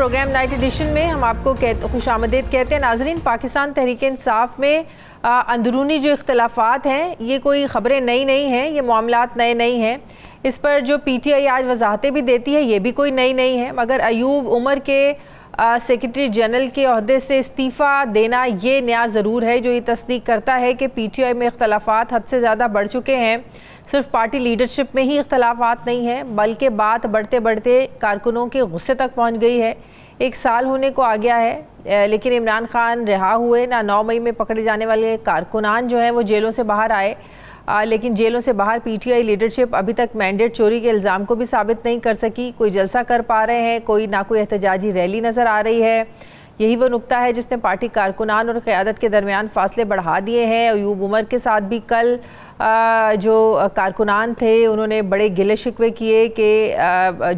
Programme night edition میں ہم آپ کو خوش آمدید کہتے ہیں. ناظرین, پاکستان تحریک انصاف میں اندرونی جو اختلافات ہیں یہ کوئی خبریں نئی نہیں ہیں, یہ معاملات نئے نہیں ہیں. اس پر جو پی ٹی آئی آج وضاحتیں بھی دیتی ہے یہ بھی کوئی نئی نہیں ہے, مگر ایوب عمر کے سیکرٹری جنرل کے عہدے سے استعفیٰ دینا یہ نیا ضرور ہے جو یہ تصدیق کرتا ہے کہ پی ٹی آئی میں اختلافات حد سے زیادہ بڑھ چکے ہیں. صرف پارٹی لیڈرشپ میں ہی اختلافات نہیں ہیں بلکہ بات بڑھتے بڑھتے کارکنوں کے غصے تک پہنچ گئی ہے. 1 سال ہونے کو آ گیا ہے لیکن عمران خان رہا ہوئے نہ. 9 مئی میں پکڑے جانے والے کارکنان جو ہیں وہ جیلوں سے باہر آئے, لیکن جیلوں سے باہر پی ٹی آئی لیڈرشپ ابھی تک مینڈیٹ چوری کے الزام کو بھی ثابت نہیں کر سکی. کوئی جلسہ کر پا رہے ہیں, نہ کوئی احتجاجی ریلی نظر آ رہی ہے. یہی وہ نقطہ ہے جس نے پارٹی کارکنان اور قیادت کے درمیان فاصلے بڑھا دیے ہیں. ایوب عمر کے ساتھ بھی کل جو کارکنان تھے انہوں نے بڑے گلے شکوے کیے کہ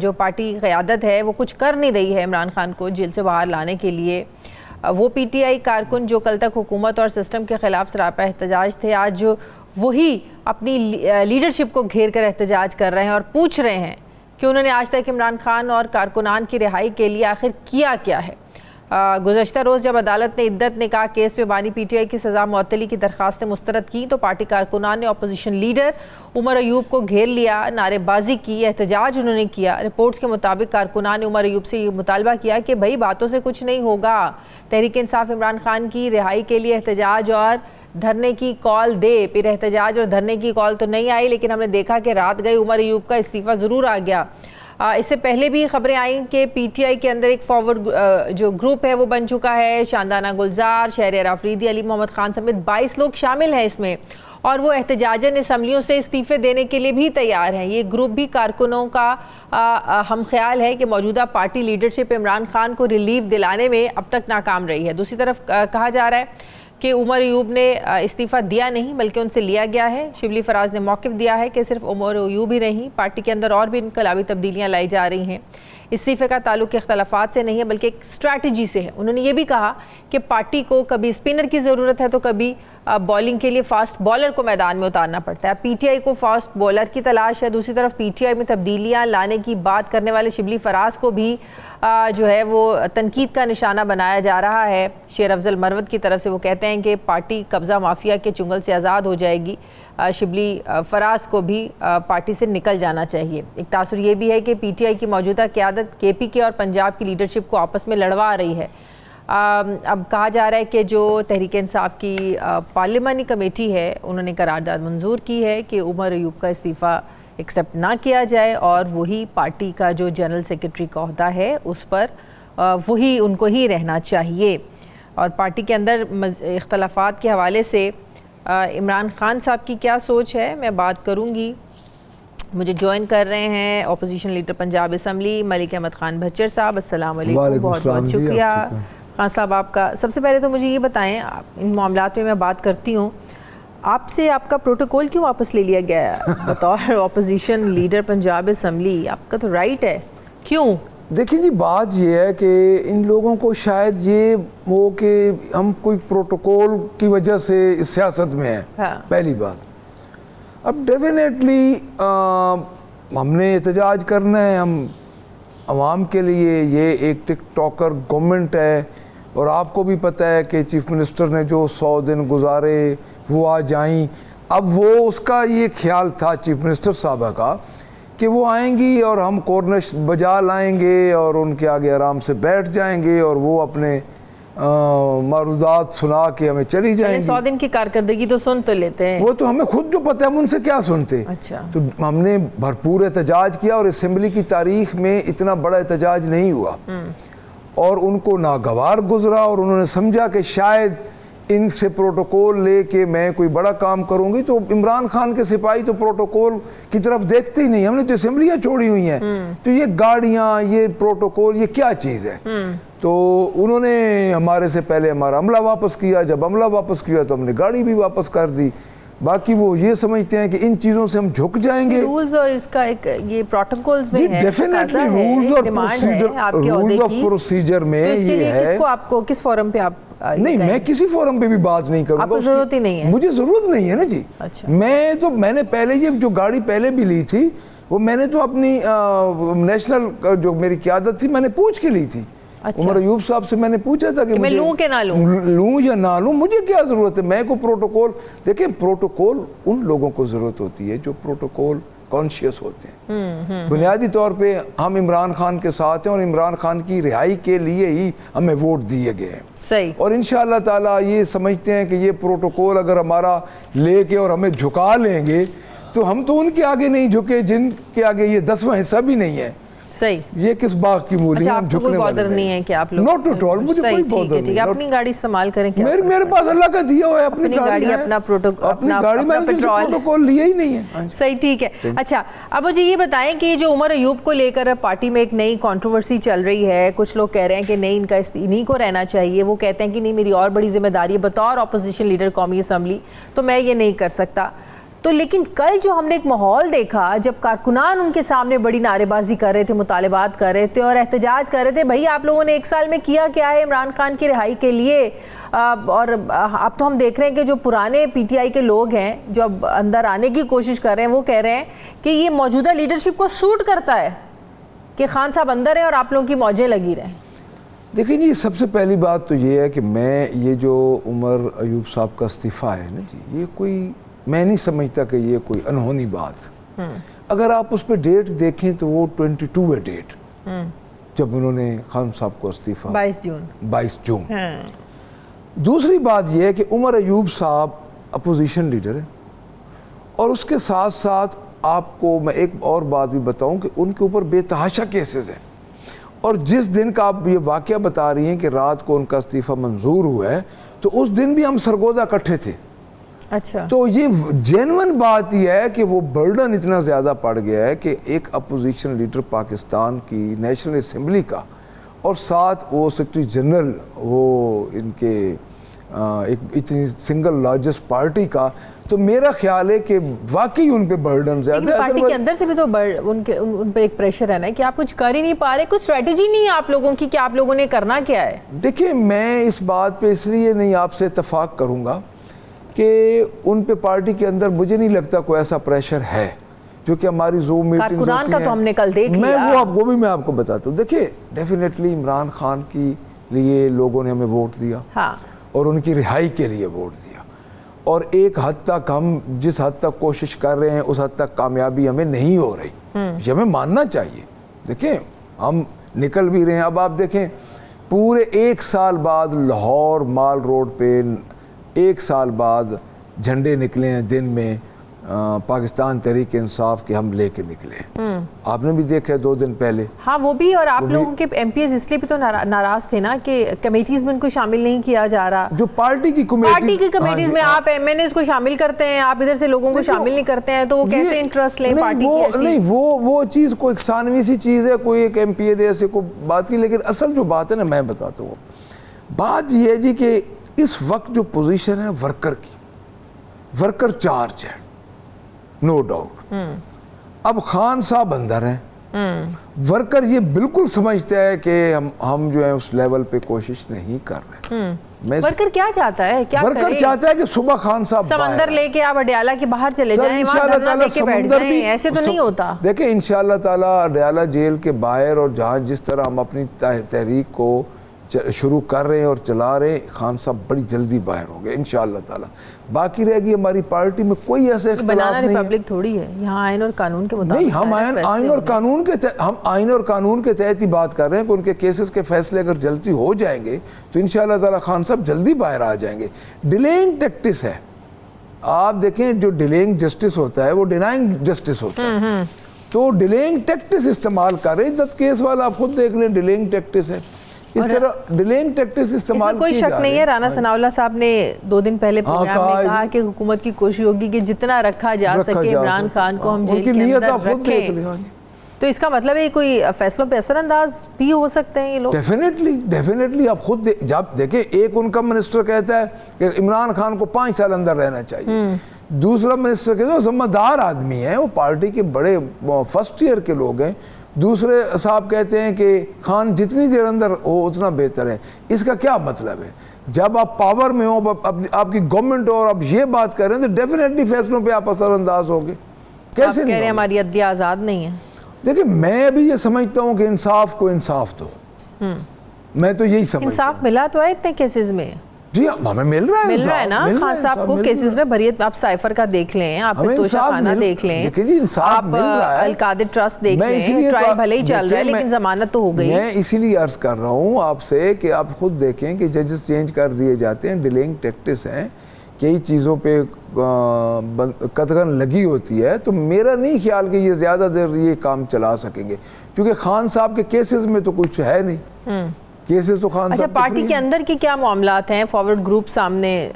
جو پارٹی قیادت ہے وہ کچھ کر نہیں رہی ہے عمران خان کو جیل سے باہر لانے کے لیے. وہ پی ٹی آئی کارکن جو کل تک حکومت اور سسٹم کے خلاف سراپا احتجاج تھے, آج وہی اپنی لیڈرشپ کو گھیر کر احتجاج کر رہے ہیں اور پوچھ رہے ہیں کہ انہوں نے آج تک عمران خان اور کارکنان کی رہائی کے لیے آخر کیا ہے. گزشتہ روز جب عدالت نے عدت نکاح کیس میں بانی پی ٹی آئی کی سزا معطلی کی درخواستیں مسترد کی تو پارٹی کارکنان نے اپوزیشن لیڈر عمر ایوب کو گھیر لیا, نعرے بازی کی, احتجاج انہوں نے کیا. رپورٹس کے مطابق کارکنان نے عمر ایوب سے یہ مطالبہ کیا کہ بھائی باتوں سے کچھ نہیں ہوگا, تحریک انصاف عمران خان کی رہائی کے لیے احتجاج اور دھرنے کی کال دے. پھر احتجاج اور دھرنے کی کال تو نہیں آئی لیکن ہم نے دیکھا کہ رات گئی عمر ایوب کا استعفیٰ ضرور آ گیا. اس سے پہلے بھی خبریں آئیں کہ پی ٹی آئی کے اندر ایک فارورڈ جو گروپ ہے وہ بن چکا ہے. شاندانہ گلزار, شہریار آفریدی, علی محمد خان سمیت 22 لوگ شامل ہیں اس میں, اور وہ احتجاجاً اسمبلیوں سے استعفے دینے کے لیے بھی تیار ہیں. یہ گروپ بھی کارکنوں کا ہم خیال ہے کہ موجودہ پارٹی لیڈرشپ عمران خان کو ریلیف دلانے میں اب تک ناکام رہی ہے. دوسری طرف کہا جا رہا ہے کہ عمر ایوب نے استعفیٰ دیا نہیں بلکہ ان سے لیا گیا ہے. شبلی فراز نے موقف دیا ہے کہ صرف عمر ایوب ہی نہیں, پارٹی کے اندر اور بھی انقلابی تبدیلیاں لائی جا رہی ہیں. استعفے کا تعلق اختلافات سے نہیں ہے بلکہ ایک اسٹریٹجی سے ہے. انہوں نے یہ بھی کہا کہ پارٹی کو کبھی اسپنر کی ضرورت ہے تو کبھی بالنگ کے لیے فاسٹ بالر کو میدان میں اتارنا پڑتا ہے. پی ٹی آئی کو فاسٹ بالر کی تلاش ہے. دوسری طرف پی ٹی آئی میں تبدیلیاں لانے کی بات کرنے والے شبلی فراز کو بھی جو ہے وہ تنقید کا نشانہ بنایا جا رہا ہے. شیر افضل مروت کی طرف سے وہ کہتے ہیں کہ پارٹی قبضہ مافیا کے چنگل سے آزاد ہو جائے گی. شبلی فراز کو بھی پارٹی سے نکل جانا چاہیے. ایک تاثر یہ بھی ہے کہ پی ٹی آئی کی موجودہ قیادت کے پی کے اور پنجاب کی لیڈرشپ کو آپس میں لڑوا رہی ہے. اب کہا جا رہا ہے کہ جو تحریک انصاف کی پارلیمانی کمیٹی ہے انہوں نے قرارداد منظور کی ہے کہ عمر ایوب کا استعفیٰ ایکسیپٹ نہ کیا جائے اور وہی پارٹی کا جو جنرل سیکرٹری کا عہدہ ہے اس پر وہی ان کو ہی رہنا چاہیے. اور پارٹی کے اندر اختلافات کے حوالے سے عمران خان صاحب کی کیا سوچ ہے میں بات کروں گی. مجھے جوائن کر رہے ہیں opposition leader Punjab assembly Malik Ahmad Khan بھچر صاحب. السلام علیکم, بہت بہت شکریہ خان صاحب آپ کا. سب سے پہلے تو مجھے یہ بتائیں, ان معاملات میں بات کرتی ہوں, آپ سے آپ کا پروٹوکول کیوں واپس لے لیا گیا ہے بطور اپوزیشن لیڈر پنجاب اسمبلی؟ آپ کا تو رائٹ ہے, کیوں؟ دیکھیں جی, بات یہ ہے کہ ان لوگوں کو شاید یہ ہو کہ ہم کوئی پروٹوکول کی وجہ سے اس سیاست میں ہیں, پہلی بات. اب ڈیفینیٹلی ہم نے احتجاج کرنا ہے, ہم عوام کے لیے. یہ ایک ٹک ٹاکر گورنمنٹ ہے اور آپ کو بھی پتہ ہے کہ چیف منسٹر نے جو 100 دن گزارے وہ آ جائیں. اب وہ اس کا یہ خیال تھا چیف منسٹر صاحبہ کا کہ وہ آئیں گی اور ہم کورنش بجا لائیں گے اور ان کے آگے آرام سے بیٹھ جائیں گے اور وہ اپنے معروضات سنا کے ہمیں چلی جائیں گی. 100 دن کی کارکردگی تو سن تو لیتے ہیں, وہ تو ہمیں خود جو پتہ ہے ہم ان سے کیا سنتے. اچھا, تو ہم نے بھرپور احتجاج کیا اور اسمبلی کی تاریخ میں اتنا بڑا احتجاج نہیں ہوا اور ان کو ناگوار گزرا اور انہوں نے سمجھا کہ شاید ان سے پروٹوکول لے کے میں کوئی بڑا کام کروں گی. تو عمران خان کے سپاہی تو پروٹوکول کی طرف دیکھتے ہی نہیں. ہم نے تو اسمبلیاں چھوڑی ہوئی ہیں, تو یہ گاڑیاں, یہ پروٹوکول, یہ کیا چیز ہے؟ تو انہوں نے ہمارے سے پہلے ہمارا عملہ واپس کیا. جب عملہ واپس کیا تو ہم نے گاڑی بھی واپس کر دی. باقی وہ یہ سمجھتے ہیں کہ ان چیزوں سے ہم جھک جائیں گے. رولز اور اس کا ایک یہ پروٹوکولز میں ہے, ڈیفینیٹلی رولز آف پروسیجر میں یہ ہے. کس کو آپ کو کس فورم پہ آپ نہیں, میں کسی فورم پہ بھی بات نہیں کروں گا, آپ کو ضرورت ہی نہیں ہے. مجھے ضرورت نہیں ہے نا جی. میں نے پہلے یہ جو گاڑی پہلے بھی لی تھی وہ میں نے تو اپنی نیشنل جو میری قیادت تھی میں نے پوچھ کے لی تھی عمر ایوب صاحب سے میں نے پوچھا تھا کہ میں لوں کہ نہ لوں یا نہ لوں، مجھے کیا ضرورت ہے، میں کو پروٹوکول دیکھیں، پروٹوکول ان لوگوں کو ضرورت ہوتی ہے جو پروٹوکول کانشیس ہوتے ہیں. بنیادی طور پہ ہم عمران خان کے ساتھ ہیں اور عمران خان کی رہائی کے لیے ہی ہمیں ووٹ دیے گئے ہیں. صحیح. اور انشاءاللہ تعالیٰ یہ سمجھتے ہیں کہ یہ پروٹوکول اگر ہمارا لے کے اور ہمیں جھکا لیں گے تو ہم تو ان کے آگے نہیں جھکے جن کے آگے یہ 10واں حصہ بھی نہیں ہے. صحیح. یہ کس باغ کی مولی ہے، آپ کو کوئی بادر نہیں ہے کہ آپ لوگ نوٹ اٹ آل، مجھے کوئی بادر نہیں. اپنی گاڑی استعمال کریں، میرے پاس اللہ کا دیا ہوا ہے اپنی گاڑی، اپنا گاڑی، میں نے پروٹوکول لیا ہی نہیں ہے. صحیح، ٹھیک ہے. اچھا اب مجھے یہ بتائیں کہ جو عمر ایوب کو لے کر پارٹی میں ایک نئی کنٹروورسی چل رہی ہے، کچھ لوگ کہہ رہے ہیں کہ نہیں، ان کا انہی کو رہنا چاہیے، وہ کہتے ہیں کہ نہیں، میری اور بڑی ذمہ داری ہے بطور اپوزیشن لیڈر قومی اسمبلی، تو میں یہ نہیں کر سکتا. تو لیکن کل جو ہم نے ایک ماحول دیکھا جب کارکنان ان کے سامنے بڑی نعرے بازی کر رہے تھے، مطالبات کر رہے تھے اور احتجاج کر رہے تھے، بھائی آپ لوگوں نے 1 سال میں کیا کیا ہے عمران خان کی رہائی کے لیے. اور اب تو ہم دیکھ رہے ہیں کہ جو پرانے پی ٹی آئی کے لوگ ہیں جو اب اندر آنے کی کوشش کر رہے ہیں، وہ کہہ رہے ہیں کہ یہ موجودہ لیڈرشپ کو سوٹ کرتا ہے کہ خان صاحب اندر ہیں اور آپ لوگوں کی موجیں لگی رہیں. دیکھیں جی، سب سے پہلی بات تو یہ ہے کہ میں یہ جو عمر ایوب صاحب کا استعفیٰ ہے نا جی، یہ کوئی، میں نہیں سمجھتا کہ یہ کوئی انہونی بات. اگر آپ اس پہ ڈیٹ دیکھیں تو وہ 22 ہے ڈیٹ جب انہوں نے خان صاحب کو استعفیٰ، 22 جون. دوسری بات یہ ہے کہ عمر ایوب صاحب اپوزیشن لیڈر ہے اور اس کے ساتھ ساتھ آپ کو میں ایک اور بات بھی بتاؤں کہ ان کے اوپر بے تحاشا کیسز ہیں. اور جس دن کا آپ یہ واقعہ بتا رہی ہیں کہ رات کو ان کا استعفیٰ منظور ہوا ہے، تو اس دن بھی ہم سرگودا اکٹھے تھے. اچھا. تو یہ جینون بات یہ ہے کہ وہ برڈن اتنا زیادہ پڑ گیا ہے کہ ایک اپوزیشن لیڈر پاکستان کی نیشنل اسمبلی کا اور ساتھ وہ سیکرٹری جنرل، وہ ان کے ایک اتنی سنگل لارجسٹ پارٹی کا، تو میرا خیال ہے کہ واقعی ان پہ برڈن زیادہ ہے. پارٹی کے اندر سے بھی تو ان پہ ایک پریشر ہے نا کہ آپ کچھ کر ہی نہیں پا رہے، کوئی اسٹریٹجی نہیں ہے آپ لوگوں کی کہ آپ لوگوں نے کرنا کیا ہے. دیکھیں، میں اس بات پہ اس لیے نہیں آپ سے اتفاق کروں گا کہ ان پہ پارٹی کے اندر مجھے نہیں لگتا کوئی ایسا پریشر ہے، کیونکہ ہماری زوم میٹنگز ہوتی ہیں. کارکنان کا تو ہم نے کل دیکھ لیا، وہ بھی میں آپ کو بتاتا ہوں. دیکھیں، ڈیفینیٹلی عمران خان کی لیے لوگوں نے ہمیں ووٹ دیا اور ان کی رہائی کے لیے ووٹ دیا، اور ایک حد تک ہم جس حد تک کوشش کر رہے ہیں اس حد تک کامیابی ہمیں نہیں ہو رہی، یہ ہمیں ماننا چاہیے. دیکھیں، ہم نکل بھی رہے ہیں. اب آپ دیکھیں، پورے 1 سال بعد لاہور مال روڈ پہ 1 سال بعد جھنڈے نکلے ہیں دن میں پاکستان تحریک انصاف کے، ہم لے کے نکلے. آپ نے بھی دیکھا 2 دن پہلے. ہاں وہ بھی، اور آپ لوگوں کے ایم پی ایز اس لیے بھی تو ناراض تھے نا کہ کمیٹیز میں ان کو شامل نہیں کیا جا رہا. جو پارٹی کی کمیٹیز میں آپ ایم این ایز کو شامل کرتے ہیں، آپ ادھر سے لوگوں کو شامل نہیں کرتے ہیں، تو وہ کیسے انٹرسٹ لیں پارٹی کی؟ نہیں، وہ چیز کوئی ایک ثانوی سی چیز ہے، کوئی ایک ایم پی اے ایسے کو بات کی. لیکن اصل جو بات ہے نا، میں بتاتا ہوں، بات یہ ہے جی کہ اس وقت جو پوزیشن ہے ورکر کی، ورکر چارج ہے، نو ڈاؤٹ. اب خان صاحب اندر ہیں، ورکر یہ بالکل سمجھتا ہے کہ ہم جو ہے اس لیول پہ کوشش نہیں کر رہے. ورکر کیا چاہتا ہے؟ ورکر چاہتا ہے کہ صبح خان صاحب سمندر لے کے آپ اڈیالہ کے باہر چلے جائیں، وہاں دھرنا دے کے بیٹھ جائیں، ایسے تو نہیں ہوتا. دیکھیں، انشاءاللہ تعالیٰ اڈیالہ جیل کے باہر اور جہاں جس طرح ہم اپنی تحریک کو شروع کر رہے ہیں اور چلا رہے ہیں، خان صاحب بڑی جلدی باہر ہو گئے انشاءاللہ تعالیٰ. باقی رہ گئی ہماری پارٹی میں کوئی ایسے اختلاف نہیں ہے. بنانا ریپبلک تھوڑی ہے، یہاں آئین اور قانون کے مطابق نہیں، ہم آئین اور قانون کے تحت ہی بات کر رہے ہیں کہ ان کے کیسز کے فیصلے اگر جلدی ہو جائیں گے تو انشاءاللہ تعالیٰ خان صاحب جلدی باہر آ جائیں گے. ڈیلینگ ٹیکٹس ہے، آپ دیکھیں، جو ڈیلینگ جسٹس ہوتا ہے وہ ڈینائنگ جسٹس ہوتا ہے. تو ڈیلینگ ٹیکٹس استعمال کر رہے ہیں. جد کیس والا آپ خود دیکھ لیں، ڈیلینگ ٹیکٹس ہے. اس طرح ڈیلینگ ٹیکٹس استعمال کی جا رہی ہے. کوئی شک نہیں ہے. رانا ثناء اللہ صاحب نے 2 دن پہلے پروگرام میں کہا کہ حکومت کی کوشش ہوگی کہ جتنا رکھا جا سکے عمران خان کو ہم جیل کے اندر رکھیں. تو اس کا مطلب ہے کوئی فیصلوں پہ اثر انداز بھی ہو سکتے ہیں یہ لوگ. ڈیفینیٹلی. آپ خود جب دیکھیں، ایک ان کا منسٹر کہتا ہے کہ عمران خان کو 5 سال اندر رہنا چاہیے. دوسرا منسٹر کہتا ہے ذمہ دار آدمی ہے، وہ پارٹی کے بڑے فرسٹ ایئر کے لوگ ہیں. دوسرے صاحب کہتے ہیں کہ خان جتنی دیر اندر ہو اتنا بہتر ہے. اس کا کیا مطلب ہے؟ جب آپ پاور میں ہو، آپ کی گورنمنٹ ہو اور آپ یہ بات کر رہے ہیں تو ڈیفینیٹلی فیصلوں پہ آپ اثر انداز ہوگے. کیسے کہہ رہے ہیں ہماری عدلیہ آزاد نہیں ہے؟ دیکھیں، میں ابھی یہ سمجھتا ہوں کہ انصاف کو انصاف دو. میں تو یہی سمجھتا ہوں. انصاف ملا تو ہے اتنے کیسز میں؟ جی ہمیں مل رہا ہے نا خان صاحب کو کیسز میں بریت. آپ سائفر کا دیکھ لیں, آپ توشہ خانہ دیکھ لیں, آپ القادر ٹرسٹ دیکھ لیں, ٹرائل بھلے ہی چل رہا ہے لیکن ضمانت تو ہو گئی. میں اسی لیے عرض کر رہا ہوں آپ سے کہ آپ خود دیکھیں کہ ججز چینج کر دیے جاتے ہیں, ڈیلیئنگ ٹیکٹس ہیں, کئی چیزوں پہ قطغن لگی ہوتی ہے. تو میرا نہیں خیال کہ یہ زیادہ دیر یہ کام چلا سکیں گے, کیونکہ خان صاحب کے کیسز میں تو کچھ ہے نہیں کیسز تو خان صاحب. اچھا, پارٹی کے اندر کی کیا معاملات ہیں؟ فارورڈ گروپ سامنے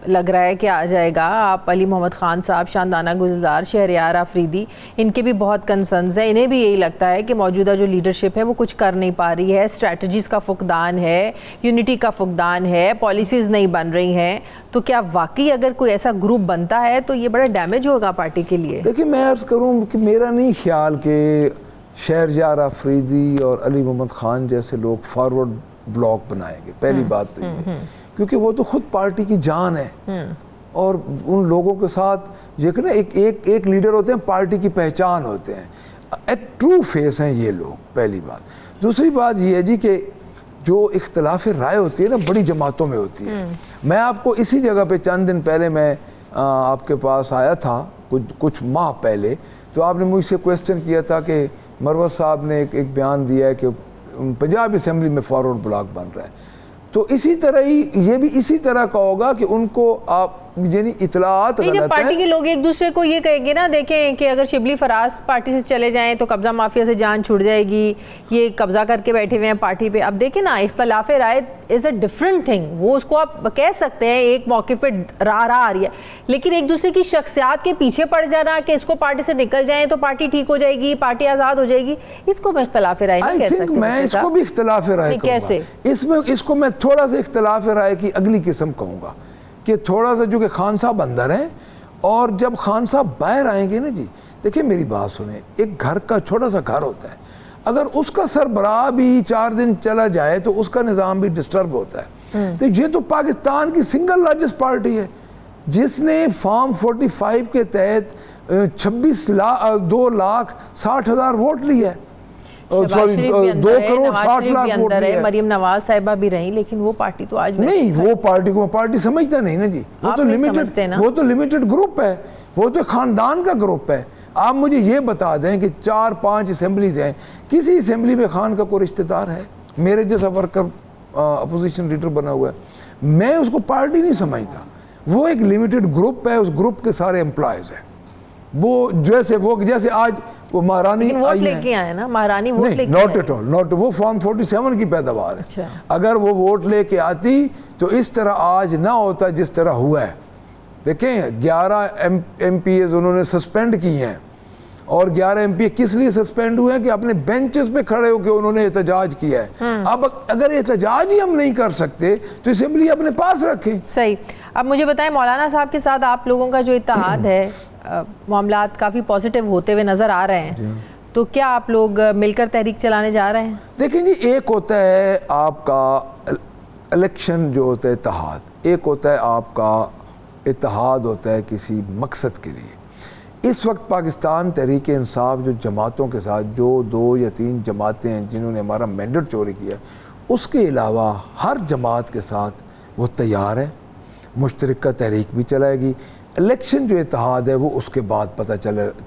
لگ رہا ہے کہ آ جائے گا. آپ علی محمد خان صاحب, شاندانہ گلزار, شہریار آفریدی, ان کے بھی بہت کنسرنز ہیں. انہیں بھی یہی لگتا ہے کہ موجودہ جو لیڈرشپ ہے وہ کچھ کر نہیں پا رہی ہے, اسٹریٹجیز کا فقدان ہے, یونٹی کا فقدان ہے, پالیسیز نہیں بن رہی ہیں. تو کیا واقعی اگر کوئی ایسا گروپ بنتا ہے تو یہ بڑا ڈیمیج ہوگا پارٹی کے لیے؟ دیکھیں میں عرض کروں کہ میرا نہیں خیال کہ شہریار آفریدی اور علی محمد خان جیسے لوگ فارورڈ بلاک بنائیں گے. پہلی بات تو یہ کیونکہ وہ تو خود پارٹی کی جان ہے, اور ان لوگوں کے ساتھ یہ نا ایک لیڈر ہوتے ہیں, پارٹی کی پہچان ہوتے ہیں, ایک ٹرو فیس ہیں یہ لوگ. پہلی بات. دوسری بات یہ ہے جی کہ جو اختلاف رائے ہوتی ہے نا بڑی جماعتوں میں ہوتی ہے. میں آپ کو اسی جگہ پہ چند دن پہلے میں آپ کے پاس آیا تھا, کچھ ماہ پہلے, تو آپ نے مجھ سے کویسچن کیا تھا کہ مروت صاحب نے ایک بیان دیا ہے کہ پنجاب اسمبلی میں فارورڈ بلاک بن رہا ہے. تو اسی طرح ہی یہ بھی اسی طرح کا ہوگا کہ ان کو آپ یعنی اطلاعات غلط ہیں. جب پارٹی کے لوگ ایک دوسرے کو یہ کہیں گے نا, دیکھیں کہ اگر شبلی فراز پارٹی سے چلے جائیں تو قبضہ مافیا سے جان چھوٹ جائے گی, یہ قبضہ کر کے بیٹھے ہوئے ہیں پارٹی پہ. اب دیکھیں نا, اختلاف رائے از اے ڈفرنٹ تھنگ. وہ اس کو آپ کہہ سکتے ہیں ایک موقف پہ راہ آ رہی ہے, لیکن ایک دوسرے کی شخصیات کے پیچھے پڑ جانا کہ اس کو پارٹی سے نکل جائیں تو پارٹی ٹھیک ہو جائے گی, پارٹی آزاد ہو جائے گی, اس کو میں اختلاف رائے نہیں کہہ سکتی. میں اس کو بھی اختلاف رائے کیسے, اس کو میں تھوڑا سا اختلاف رائے کی اگلی قسم کہوں گا کہ تھوڑا سا جو کہ خان صاحب اندر ہیں اور جب خان صاحب باہر آئیں گے نا جی, دیکھیں میری بات سنیں, ایک گھر کا چھوٹا سا گھر ہوتا ہے, اگر اس کا سربراہ بھی 4 دن چلا جائے تو اس کا نظام بھی ڈسٹرب ہوتا ہے. تو یہ تو پاکستان کی سنگل لارجسٹ پارٹی ہے جس نے فارم 45 کے تحت 2,60,000 ووٹ لیا ہے. 2,60,00,000 ووٹ لیا ہے. مریم نواز صاحبہ بھی رہی, لیکن وہ پارٹی تو آج نہیں, وہ پارٹی کو پارٹی سمجھتا نہیں نا جی. وہ تو لمیٹڈ گروپ ہے, وہ تو خاندان کا گروپ ہے. آپ مجھے یہ بتا دیں کہ 4-5 اسمبلیز ہیں, کسی اسمبلی میں خان کا کوئی رشتہ دار ہے؟ میرے جیسا ورکر اپوزیشن لیڈر بنا ہوا ہے, میں اس کو پارٹی نہیں سمجھتا. وہ ایک لمیٹڈ گروپ ہے, اس گروپ کے سارے امپلائیز ہیں. وہ جیسے آج وہ مہارانی ووٹ لے کے آئے نا, مہارانی ووٹ لے کے ناٹ ایٹ آل, ناٹ, وہ فارم 47 کی پیداوار ہے. اگر وہ ووٹ لے کے آتی تو اس طرح آج نہ ہوتا جس طرح ہوا ہے. دیکھیں 11 ایم پی ایز انہوں نے سسپینڈ کی ہیں, اور 11 ایم پی کس لیے سسپینڈ ہوئے ہیں کہ اپنے بینچز پہ کھڑے ہو کے انہوں نے احتجاج کیا ہے. اب اگر احتجاج ہی ہم نہیں کر سکتے تو اسمبلی اپنے پاس رکھیں. صحیح. اب مجھے بتائیں, مولانا صاحب کے ساتھ آپ لوگوں کا جو اتحاد ہے, معاملات کافی پازیٹیو ہوتے ہوئے نظر آ رہے ہیں, تو کیا آپ لوگ مل کر تحریک چلانے جا رہے ہیں؟ دیکھیں جی, ایک ہوتا ہے آپ کا الیکشن جو ہوتا ہے اتحاد, ایک ہوتا ہے آپ کا اتحاد ہوتا ہے کسی مقصد کے لیے. اس وقت پاکستان تحریک انصاف جو جماعتوں کے ساتھ, جو 2 یا 3 جماعتیں ہیں جنہوں نے ہمارا مینڈیٹ چوری کیا, اس کے علاوہ ہر جماعت کے ساتھ وہ تیار ہے, مشترکہ تحریک بھی چلائے گی. الیکشن جو اتحاد ہے وہ اس کے بعد پتہ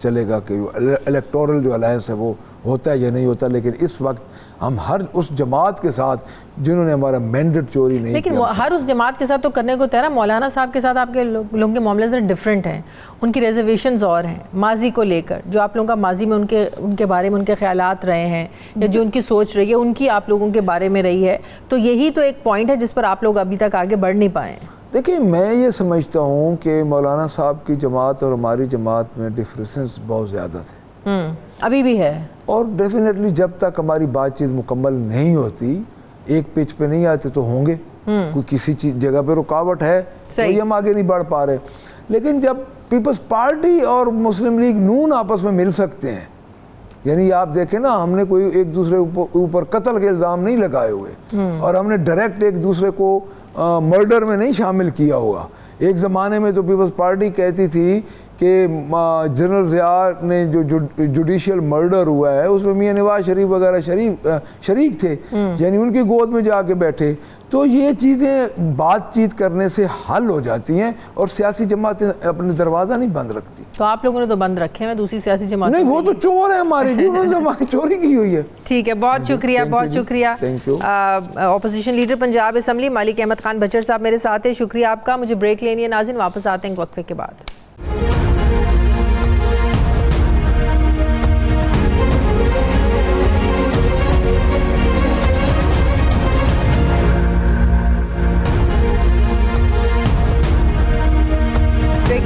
چلے گا کہ الیکٹورل جو الائنس ہے وہ ہوتا ہے یا نہیں ہوتا. لیکن اس وقت ہم ہر اس جماعت کے ساتھ جنہوں نے ہمارا مینڈیٹ چوری نہیں لیکن ہر اس جماعت کے ساتھ تو کرنے کو تیار ہے. مولانا صاحب کے ساتھ آپ کے لوگوں کے معاملے سے ڈفرینٹ ہیں, ان کی ریزرویشنز اور ہیں ماضی کو لے کر, جو آپ لوگوں کا ماضی میں ان کے بارے میں ان کے خیالات رہے ہیں, یا جو ان کی سوچ رہی ہے ان کی آپ لوگوں کے بارے میں رہی ہے. تو یہی تو ایک پوائنٹ ہے جس پر آپ لوگ ابھی تک آگے بڑھ نہیں پائے ہیں. دیکھیں میں یہ سمجھتا ہوں کہ مولانا صاحب کی جماعت اور ہماری جماعت میں ڈفرینسز بہت زیادہ تھے, ابھی بھی ہے, اور ڈیفینیٹلی جب تک ہماری بات چیت مکمل نہیں ہوتی, ایک پیچ پہ نہیں آتے تو ہوں گے, کوئی کسی جگہ پہ رکاوٹ ہے تو یہ ہم آگے نہیں بڑھ پا رہے. لیکن جب پیپلز پارٹی اور مسلم لیگ نون آپس میں مل سکتے ہیں, یعنی آپ دیکھیں نا, ہم نے کوئی ایک دوسرے اوپر قتل کے الزام نہیں لگائے ہوئے, اور ہم نے ڈائریکٹ ایک دوسرے کو مرڈر میں نہیں شامل کیا ہوا, ایک زمانے میں تو پیپلز پارٹی کہتی تھی کہ جنرل ضیاء نے جو جوڈیشل مرڈر ہوا ہے اس میں میاں نواز شریف وغیرہ شریک تھے، یعنی ان کی گود میں جا کے بیٹھے. تو یہ چیزیں بات چیت کرنے سے حل ہو جاتی ہیں اور سیاسی جماعتیں اپنے دروازہ نہیں بند رکھتی. تو آپ لوگوں نے تو بند رکھے ہیں دوسری سیاسی جماعتیں؟ نہیں، وہ تو چور ہیں ہمارے، انہوں نے ہماری چوری کی ہوئی ہے. ٹھیک ہے، بہت شکریہ، بہت شکریہ. اپوزیشن لیڈر پنجاب اسمبلی مالک احمد خان بچر صاحب میرے ساتھ ہیں، شکریہ آپ کا. مجھے بریک لینی ہے ناظرین، واپس آتے ہیں وقفے کے بعد.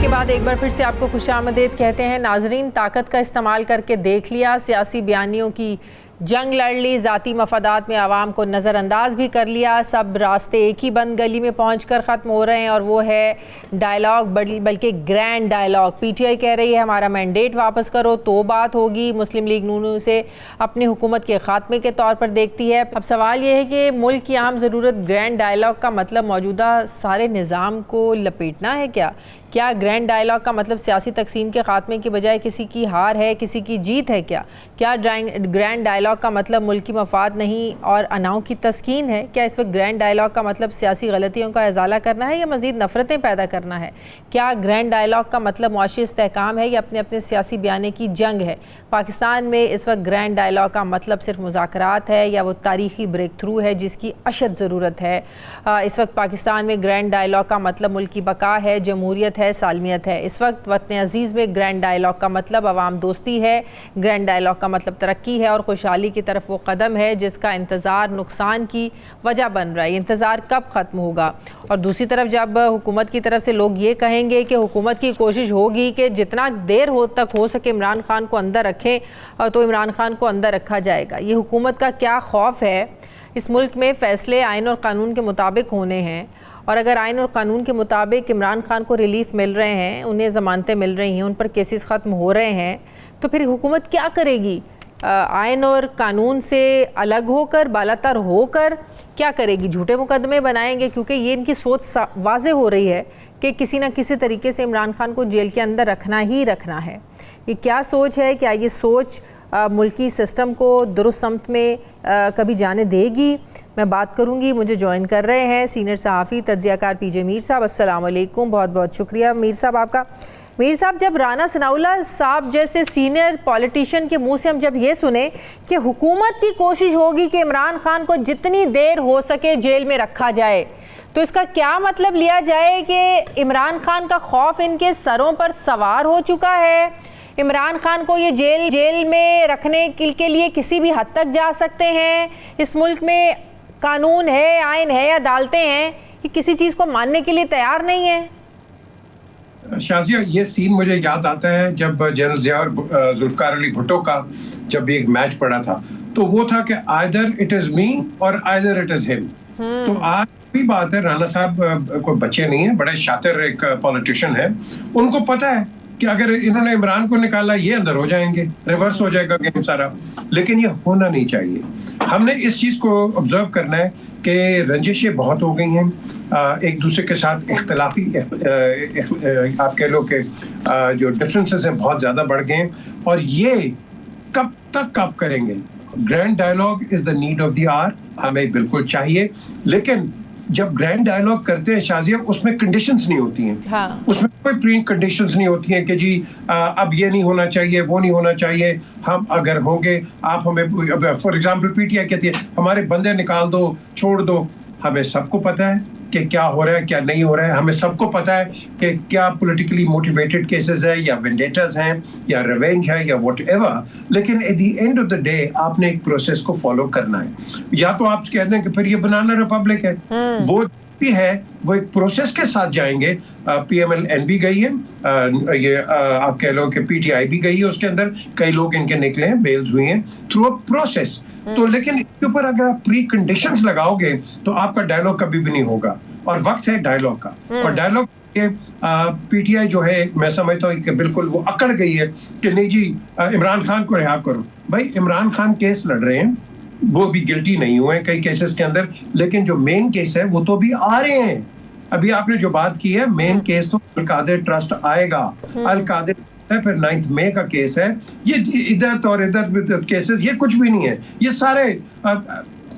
کے بعد ایک بار پھر سے آپ کو خوش آمدید کہتے ہیں. ناظرین، طاقت کا استعمال کر کے دیکھ لیا، سیاسی بیانیوں کی جنگ لڑ لی، ذاتی مفادات میں عوام کو نظر انداز بھی کر لیا، سب راستے ایک ہی بند گلی میں پہنچ کر ختم ہو رہے ہیں، اور وہ ہے ڈائلاگ، بلکہ grand dialogue. P T I کہہ رہی ہے ہمارا مینڈیٹ واپس کرو تو بات ہوگی. مسلم لیگ نون سے اپنی حکومت کے خاتمے کے طور پر دیکھتی ہے. اب سوال یہ ہے کہ ملک کی اہم ضرورت گرینڈ ڈائلاگ کا مطلب موجودہ سارے نظام کو لپیٹنا ہے کیا گرینڈ ڈائلاگ کا مطلب سیاسی تقسیم کے خاتمے کی بجائے کسی کی ہار ہے، کسی کی جیت ہے؟ کیا گرینڈ ڈائلاگ کا مطلب ملکی مفاد نہیں اور اناؤں کی تسکین ہے؟ کیا اس وقت گرینڈ ڈائلاگ کا مطلب سیاسی غلطیوں کا ازالہ کرنا ہے یا مزید نفرتیں پیدا کرنا ہے؟ کیا گرینڈ ڈائلاگ کا مطلب معاشی استحکام ہے یا اپنے اپنے بیانے کی جنگ ہے؟ پاکستان میں اس وقت گرینڈ ڈائلاگ کا مطلب صرف مذاکرات ہے یا وہ تاریخی بریک تھرو ہے جس کی اشد ضرورت ہے؟ اس وقت پاکستان میں گرینڈ ڈائلاگ کا مطلب ملک کی بقا ہے، جمہوریت ہے، سالمیت ہے. اس وقت وطن عزیز میں گرینڈ ڈائلاگ کا مطلب عوام دوستی ہے، گرینڈ ڈائلاگ کا مطلب ترقی ہے اور خوشحالی کی طرف وہ قدم ہے جس کا انتظار نقصان کی وجہ بن رہا ہے. یہ انتظار کب ختم ہوگا؟ اور دوسری طرف جب حکومت کی طرف سے لوگ یہ کہیں گے کہ حکومت کی کوشش ہوگی کہ جتنا دیر تک ہو سکے عمران خان کو اندر رکھیں تو عمران خان کو اندر رکھا جائے گا. یہ حکومت کا کیا خوف ہے؟ اس ملک میں فیصلے آئین اور قانون کے مطابق ہونے ہیں، اور اگر آئین اور قانون کے مطابق عمران خان کو ریلیف مل رہے ہیں، انہیں ضمانتیں مل رہی ہیں، ان پر کیسز ختم ہو رہے ہیں، تو پھر حکومت کیا کرے گی؟ آئین اور قانون سے الگ ہو کر، بالاتر ہو کر کیا کرے گی؟ جھوٹے مقدمے بنائیں گے؟ کیونکہ یہ ان کی سوچ واضح ہو رہی ہے کہ کسی نہ کسی طریقے سے عمران خان کو جیل کے اندر رکھنا ہی رکھنا ہے. یہ کیا سوچ ہے؟ کیا یہ سوچ ملکی سسٹم کو درست سمت میں کبھی جانے دے گی؟ میں بات کروں گی. مجھے جوائن کر رہے ہیں سینئر صحافی تجزیہ کار پی جے میر صاحب. السلام علیکم، بہت بہت شکریہ میر صاحب آپ کا. میر صاحب، جب رانا ثناءاللہ صاحب جیسے سینئر پولیٹیشین کے منہ سے ہم جب یہ سنیں کہ حکومت کی کوشش ہوگی کہ عمران خان کو جتنی دیر ہو سکے جیل میں رکھا جائے، تو اس کا کیا مطلب لیا جائے کہ عمران خان کا خوف ان کے سروں پر سوار ہو چکا ہے؟ عمران خان کو یہ جیل میں رکھنے کے لیے کسی بھی حد تک جا سکتے ہیں؟ اس ملک میں قانون ہے، آئین ہے، عدالتیں ہیں، یہ کسی چیز کو ماننے کے لیے تیار نہیں ہے. شازیہ، یہ سین مجھے یاد آتا ہے جب جنرل ضیاء اور ذوالفقار علی بھٹو کا جب ایک میچ پڑا تھا تو وہ تھا کہ either it is me اور either it is him. تو آج بھی بات ہے، رانا صاحب کوئی بچے نہیں ہیں، بڑے شاطر ایک پولیٹیشین ہے، ان کو پتا ہے کہ اگر انہوں نے عمران کو نکالا یہ اندر ہو جائیں گے، ریورس ہو جائے گا گیم سارا. لیکن یہ ہونا نہیں چاہیے. ہم نے اس چیز کو آبزرو کرنا ہے کہ رنجشیں بہت ہو گئی ہیں، ایک دوسرے کے ساتھ اختلافی آپ کہہ لو کہ جو ڈفرینسز ہیں بہت زیادہ بڑھ گئے ہیں، اور یہ کب تک آپ کریں گے؟ Grand dialogue is the need of the hour, ہمیں بالکل چاہیے، لیکن جب گرینڈ ڈائلاگ کرتے ہیں شازیہ اس میں کنڈیشنز نہیں ہوتی ہیں، اس میں کوئی پری کنڈیشنز نہیں ہوتی ہیں کہ جی اب یہ نہیں ہونا چاہیے، وہ نہیں ہونا چاہیے، ہم اگر ہوں گے آپ ہمیں، for example P T I کہتی ہے ہمارے بندے نکال دو، چھوڑ دو. ہمیں سب کو پتہ ہے کہ کیا ہو رہا ہے کیا نہیں ہو رہا ہے، ہمیں سب کو پتہ ہے کہ کیا پولیٹیکلی موٹیویٹڈ کیسز ہیں یا وینڈیٹاز ہیں یا ریونج ہے یا واٹ ایور. لیکن at the end of the day آپ نے ایک پروسیس کو فالو کرنا ہے. یا تو آپ کہہ دیں کہ پھر یہ بنانا ریپبلک ہے، وہ بھی ہے، وہ ایک پروسیس کے ساتھ جائیں گے. پی ایم ایل این بھی گئی ہے، یہ آپ کہہ لو کہ پی ٹی آئی بھی گئی ہے، اس کے اندر کئی لوگ ان کے نکلے ہیں، بیلز ہوئی ہیں تھرو اے پروسیس. تو لیکن اس کے اوپر اگر آپ پری کنڈیشنز لگاؤ گے تو آپ کا ڈائلاگ کبھی بھی نہیں ہوگا، اور وقت ہے ڈائلاگ کا. اور ڈائلاگ پی ٹی آئی جو ہے میں سمجھتا ہوں کہ بالکل وہ اکڑ گئی ہے کہ نہیں جی عمران خان کو رہا کرو. بھائی عمران خان کیس لڑ رہے ہیں، وہ بھی گلٹی نہیں ہوئے ہیں کئی کیسز کے اندر، لیکن جو مین کیس ہے وہ تو بھی آ رہے ہیں. ابھی آپ نے جو بات کی ہے مین کیس تو القادر ٹرسٹ آئے گا, القادر پھر 9 مئی کا کیس ہے, یہ ادھر اور ادھر کیسز یہ کچھ بھی نہیں ہے, یہ سارے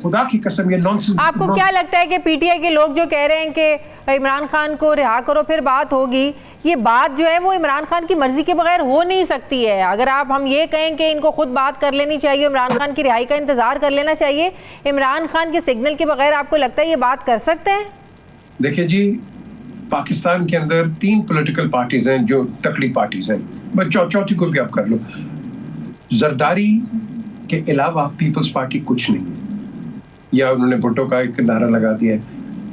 خدا کی قسم یہ نانسنس. آپ کو کیا لگتا ہے کہ پی ٹی آئی کے لوگ جو کہہ رہے ہیں کہ عمران خان کو رہا کرو پھر بات ہوگی, یہ بات جو ہے وہ عمران خان کی مرضی کے بغیر ہو نہیں سکتی ہے؟ اگر ہم یہ کہیں کہ ان کو خود بات کر لینی چاہیے, عمران خان کی رہائی کا انتظار کر لینا چاہیے, عمران خان کے سگنل کے بغیر آپ کو لگتا ہے یہ بات کر سکتے ہیں؟ دیکھیں جی, پاکستان کے اندر 3 پولیٹیکل پارٹیز ہیں جو تکڑی پارٹیز ہیں, چوتھی کو بھی آپ کر لو. زرداری کے علاوہ پیپلز پارٹی کچھ نہیں, یا انہوں نے بھٹو کا ایک نعرہ لگا دیا ہے.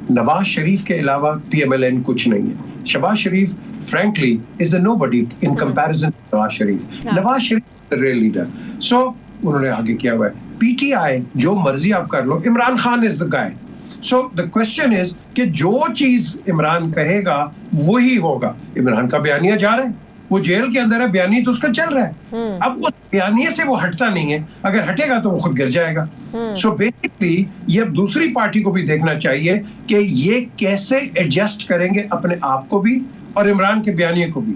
نواز شریف کے علاوہ پی ایم ایل این کچھ نہیں ہے. Shahbaz Sharif frankly is a nobody in comparison Nawaz Sharif. Nawaz Sharif real leader, so انہوں نے آگے کیا ہوا ہے. پی ٹی آئی جو مرضی آپ کر لو, عمران خان از دا گائے. سو دا کوشچن از کہ جو چیز عمران کہے گا وہی ہوگا. عمران کا بیانیہ جا رہا ہے, وہ جیل کے اندر ہے, بیانیہ تو اس کا چل رہا ہے. اب اس بیانیے سے وہ ہٹتا نہیں ہے, اگر ہٹے گا تو وہ خود گر جائے گا. سو بیسکلی یہ دوسری پارٹی کو بھی دیکھنا چاہیے کہ یہ کیسے ایڈجسٹ کریں گے اپنے آپ کو بھی اور عمران کے بیانیے کو بھی.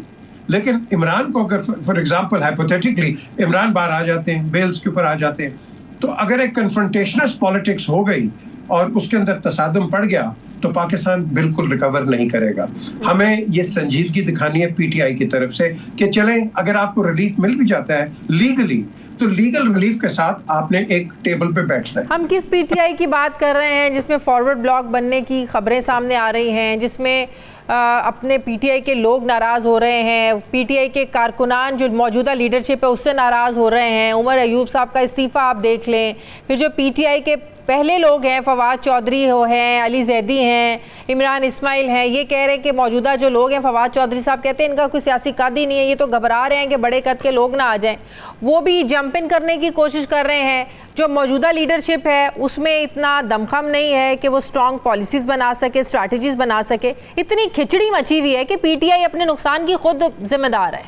لیکن عمران کو اگر فار ایگزامپل ہائپوتھیٹکلی عمران باہر آ جاتے ہیں, بیلز کے اوپر آ جاتے ہیں, تو اگر ایک کنفرنٹیشنل پالیٹکس ہو گئی اور اس کے اندر تصادم پڑ گیا تو پاکستان بالکل ریکور نہیں کرے گا. ہمیں یہ سنجیدگی دکھانی ہے پی ٹی آئی کی طرف سے کہ چلیں اگر آپ کو ریلیف مل بھی جاتا ہے لیگلی تو لیگل ریلیف کے ساتھ آپ نے ایک ٹیبل پہ بیٹھنا ہے. ہم کس پی ٹی آئی کی بات کر رہے ہیں جس میں فارورڈ بلاک بننے کی خبریں سامنے آ رہی ہیں, جس میں اپنے پی ٹی آئی کے لوگ ناراض ہو رہے ہیں, پی ٹی آئی کے کارکنان جو موجودہ لیڈرشپ ہے اس سے ناراض ہو رہے ہیں, عمر ایوب صاحب کا استعفیٰ آپ دیکھ لیں, پھر جو پی ٹی آئی کے پہلے لوگ ہیں فواد چودھری ہیں, علی زیدی ہیں, عمران اسماعیل ہیں, یہ کہہ رہے ہیں کہ موجودہ جو لوگ ہیں, فواد چودھری صاحب کہتے ہیں ان کا کوئی سیاسی قد ہی نہیں ہے, یہ تو گھبرا رہے ہیں کہ بڑے قد کے لوگ نہ آ جائیں. وہ بھی جمپ ان کرنے کی کوشش کر رہے ہیں. جو موجودہ لیڈرشپ ہے اس میں اتنا دمخم نہیں ہے کہ وہ اسٹرانگ پالیسیز بنا سکے, اسٹریٹجیز بنا سکے. اتنی کھچڑی مچی ہوئی ہے کہ پی ٹی آئی اپنے نقصان کی خود ذمہ دار ہے.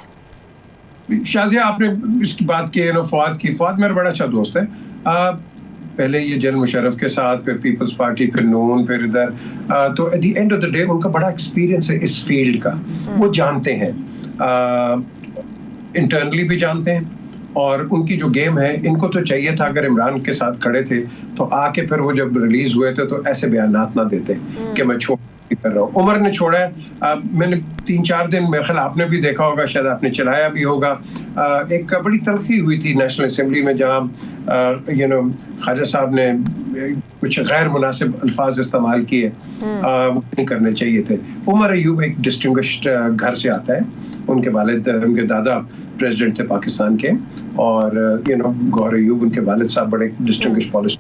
شازیہ آپ نے اس کی بات کی ہے فواد کی. فواد میرا بڑا اچھا دوست ہے. پہلے یہ جنرل مشرف کے ساتھ, پھر پیپلز پارٹی, پھر نون, پھر ادھر, تو at the end of the day ان کا بڑا ایکسپیرینس ہے اس فیلڈ کا. وہ جانتے ہیں, انٹرنلی بھی جانتے ہیں, اور ان کی جو گیم ہے, ان کو تو چاہیے تھا اگر عمران کے ساتھ کھڑے تھے تو آ کے پھر وہ جب ریلیز ہوئے تھے تو ایسے بیانات نہ دیتے کہ میں چھوڑ کر رہا ہوں. عمر نے چھوڑا ہے, میں نے 3-4 دن میرے خیال آپ نے بھی دیکھا ہوگا, شاید آپ نے چلایا بھی ہوگا, ایک بڑی تلخی ہوئی تھی نیشنل اسمبلی میں جہاں خواجہ صاحب نے کچھ غیر مناسب الفاظ استعمال کیے, وہ نہیں کرنے چاہیے تھے. عمر ایوب ایک ڈسٹنگوشڈ گھر سے آتا ہے, ان کے والد, ان کے دادا پریزیڈنٹ تھے پاکستان کے, اور گور ایوب ان کے والد صاحب بڑے ڈسٹنگوشڈ پالیسی.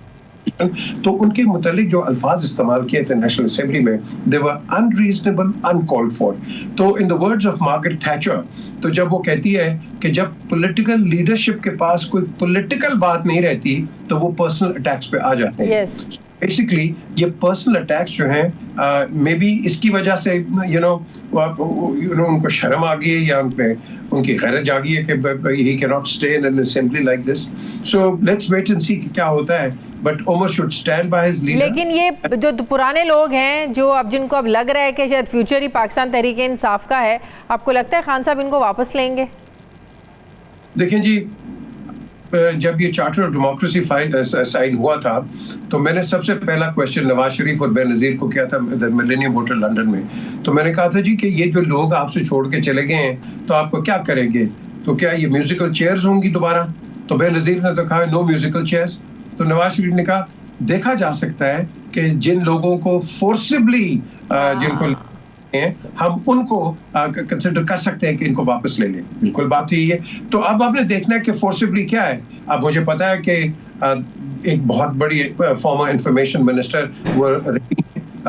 تو ان کے متعلق جو الفاظ استعمال کیے تھے نیشنل اسمبلی میں, they were unreasonable, uncalled for. تو in the words of Margaret Thatcher, تو جب وہ کہتی ہے کہ جب پولیٹیکل لیڈرشپ کے پاس کوئی پولیٹیکل بات نہیں رہتی تو وہ پرسنل اٹیکس پہ آ جاتے ہیں. بیسکلی یہ پرسنل اٹیکس جو ہیں مے بی اس کی وجہ سے ان کو شرم آ گئی ہے یا ان کی غیرت جاگی ہے کہ he cannot stay in an assembly like this. So let's wait and see کیا ہوتا ہے. But Omar should stand by his leader. لیکن یہ جو پرانے لوگ ہیں جو اب جن کو اب لگ رہا ہے کہ شاید فیوچر ہی پاکستان تحریک انصاف کا ہے, آپ کو لگتا ہے خان صاحب ان کو واپس لیں گے؟ دیکھیں جی, جب یہ چارٹر آف ڈیموکریسی سائن ہوا تھا تو میں نے سب سے پہلا کوشچن نواز شریف اور بے نظیر کو کیا تھا ملینیم ہوٹل لنڈن میں. تو میں نے کہا تھا جی کہ یہ جو لوگ آپ سے چھوڑ کے چلے گئے ہیں تو آپ کو کیا کریں گے, تو کیا یہ میوزیکل چیئرز ہوں گی دوبارہ؟ تو بے نظیر نے تو کہا نو میوزیکل چیئرز. تو نواز شریف نے کہا دیکھا جا سکتا ہے کہ جن لوگوں کو فورسبلی جن کو ہیں ہم ان کو کنسیڈر کر سکتے ہیں کہ ان کو واپس لے لیں. بالکل بات یہی ہے. تو اب آپ نے دیکھنا ہے کہ فورسبلی کیا ہے. اب مجھے پتا ہے کہ ایک بہت بڑی former information minister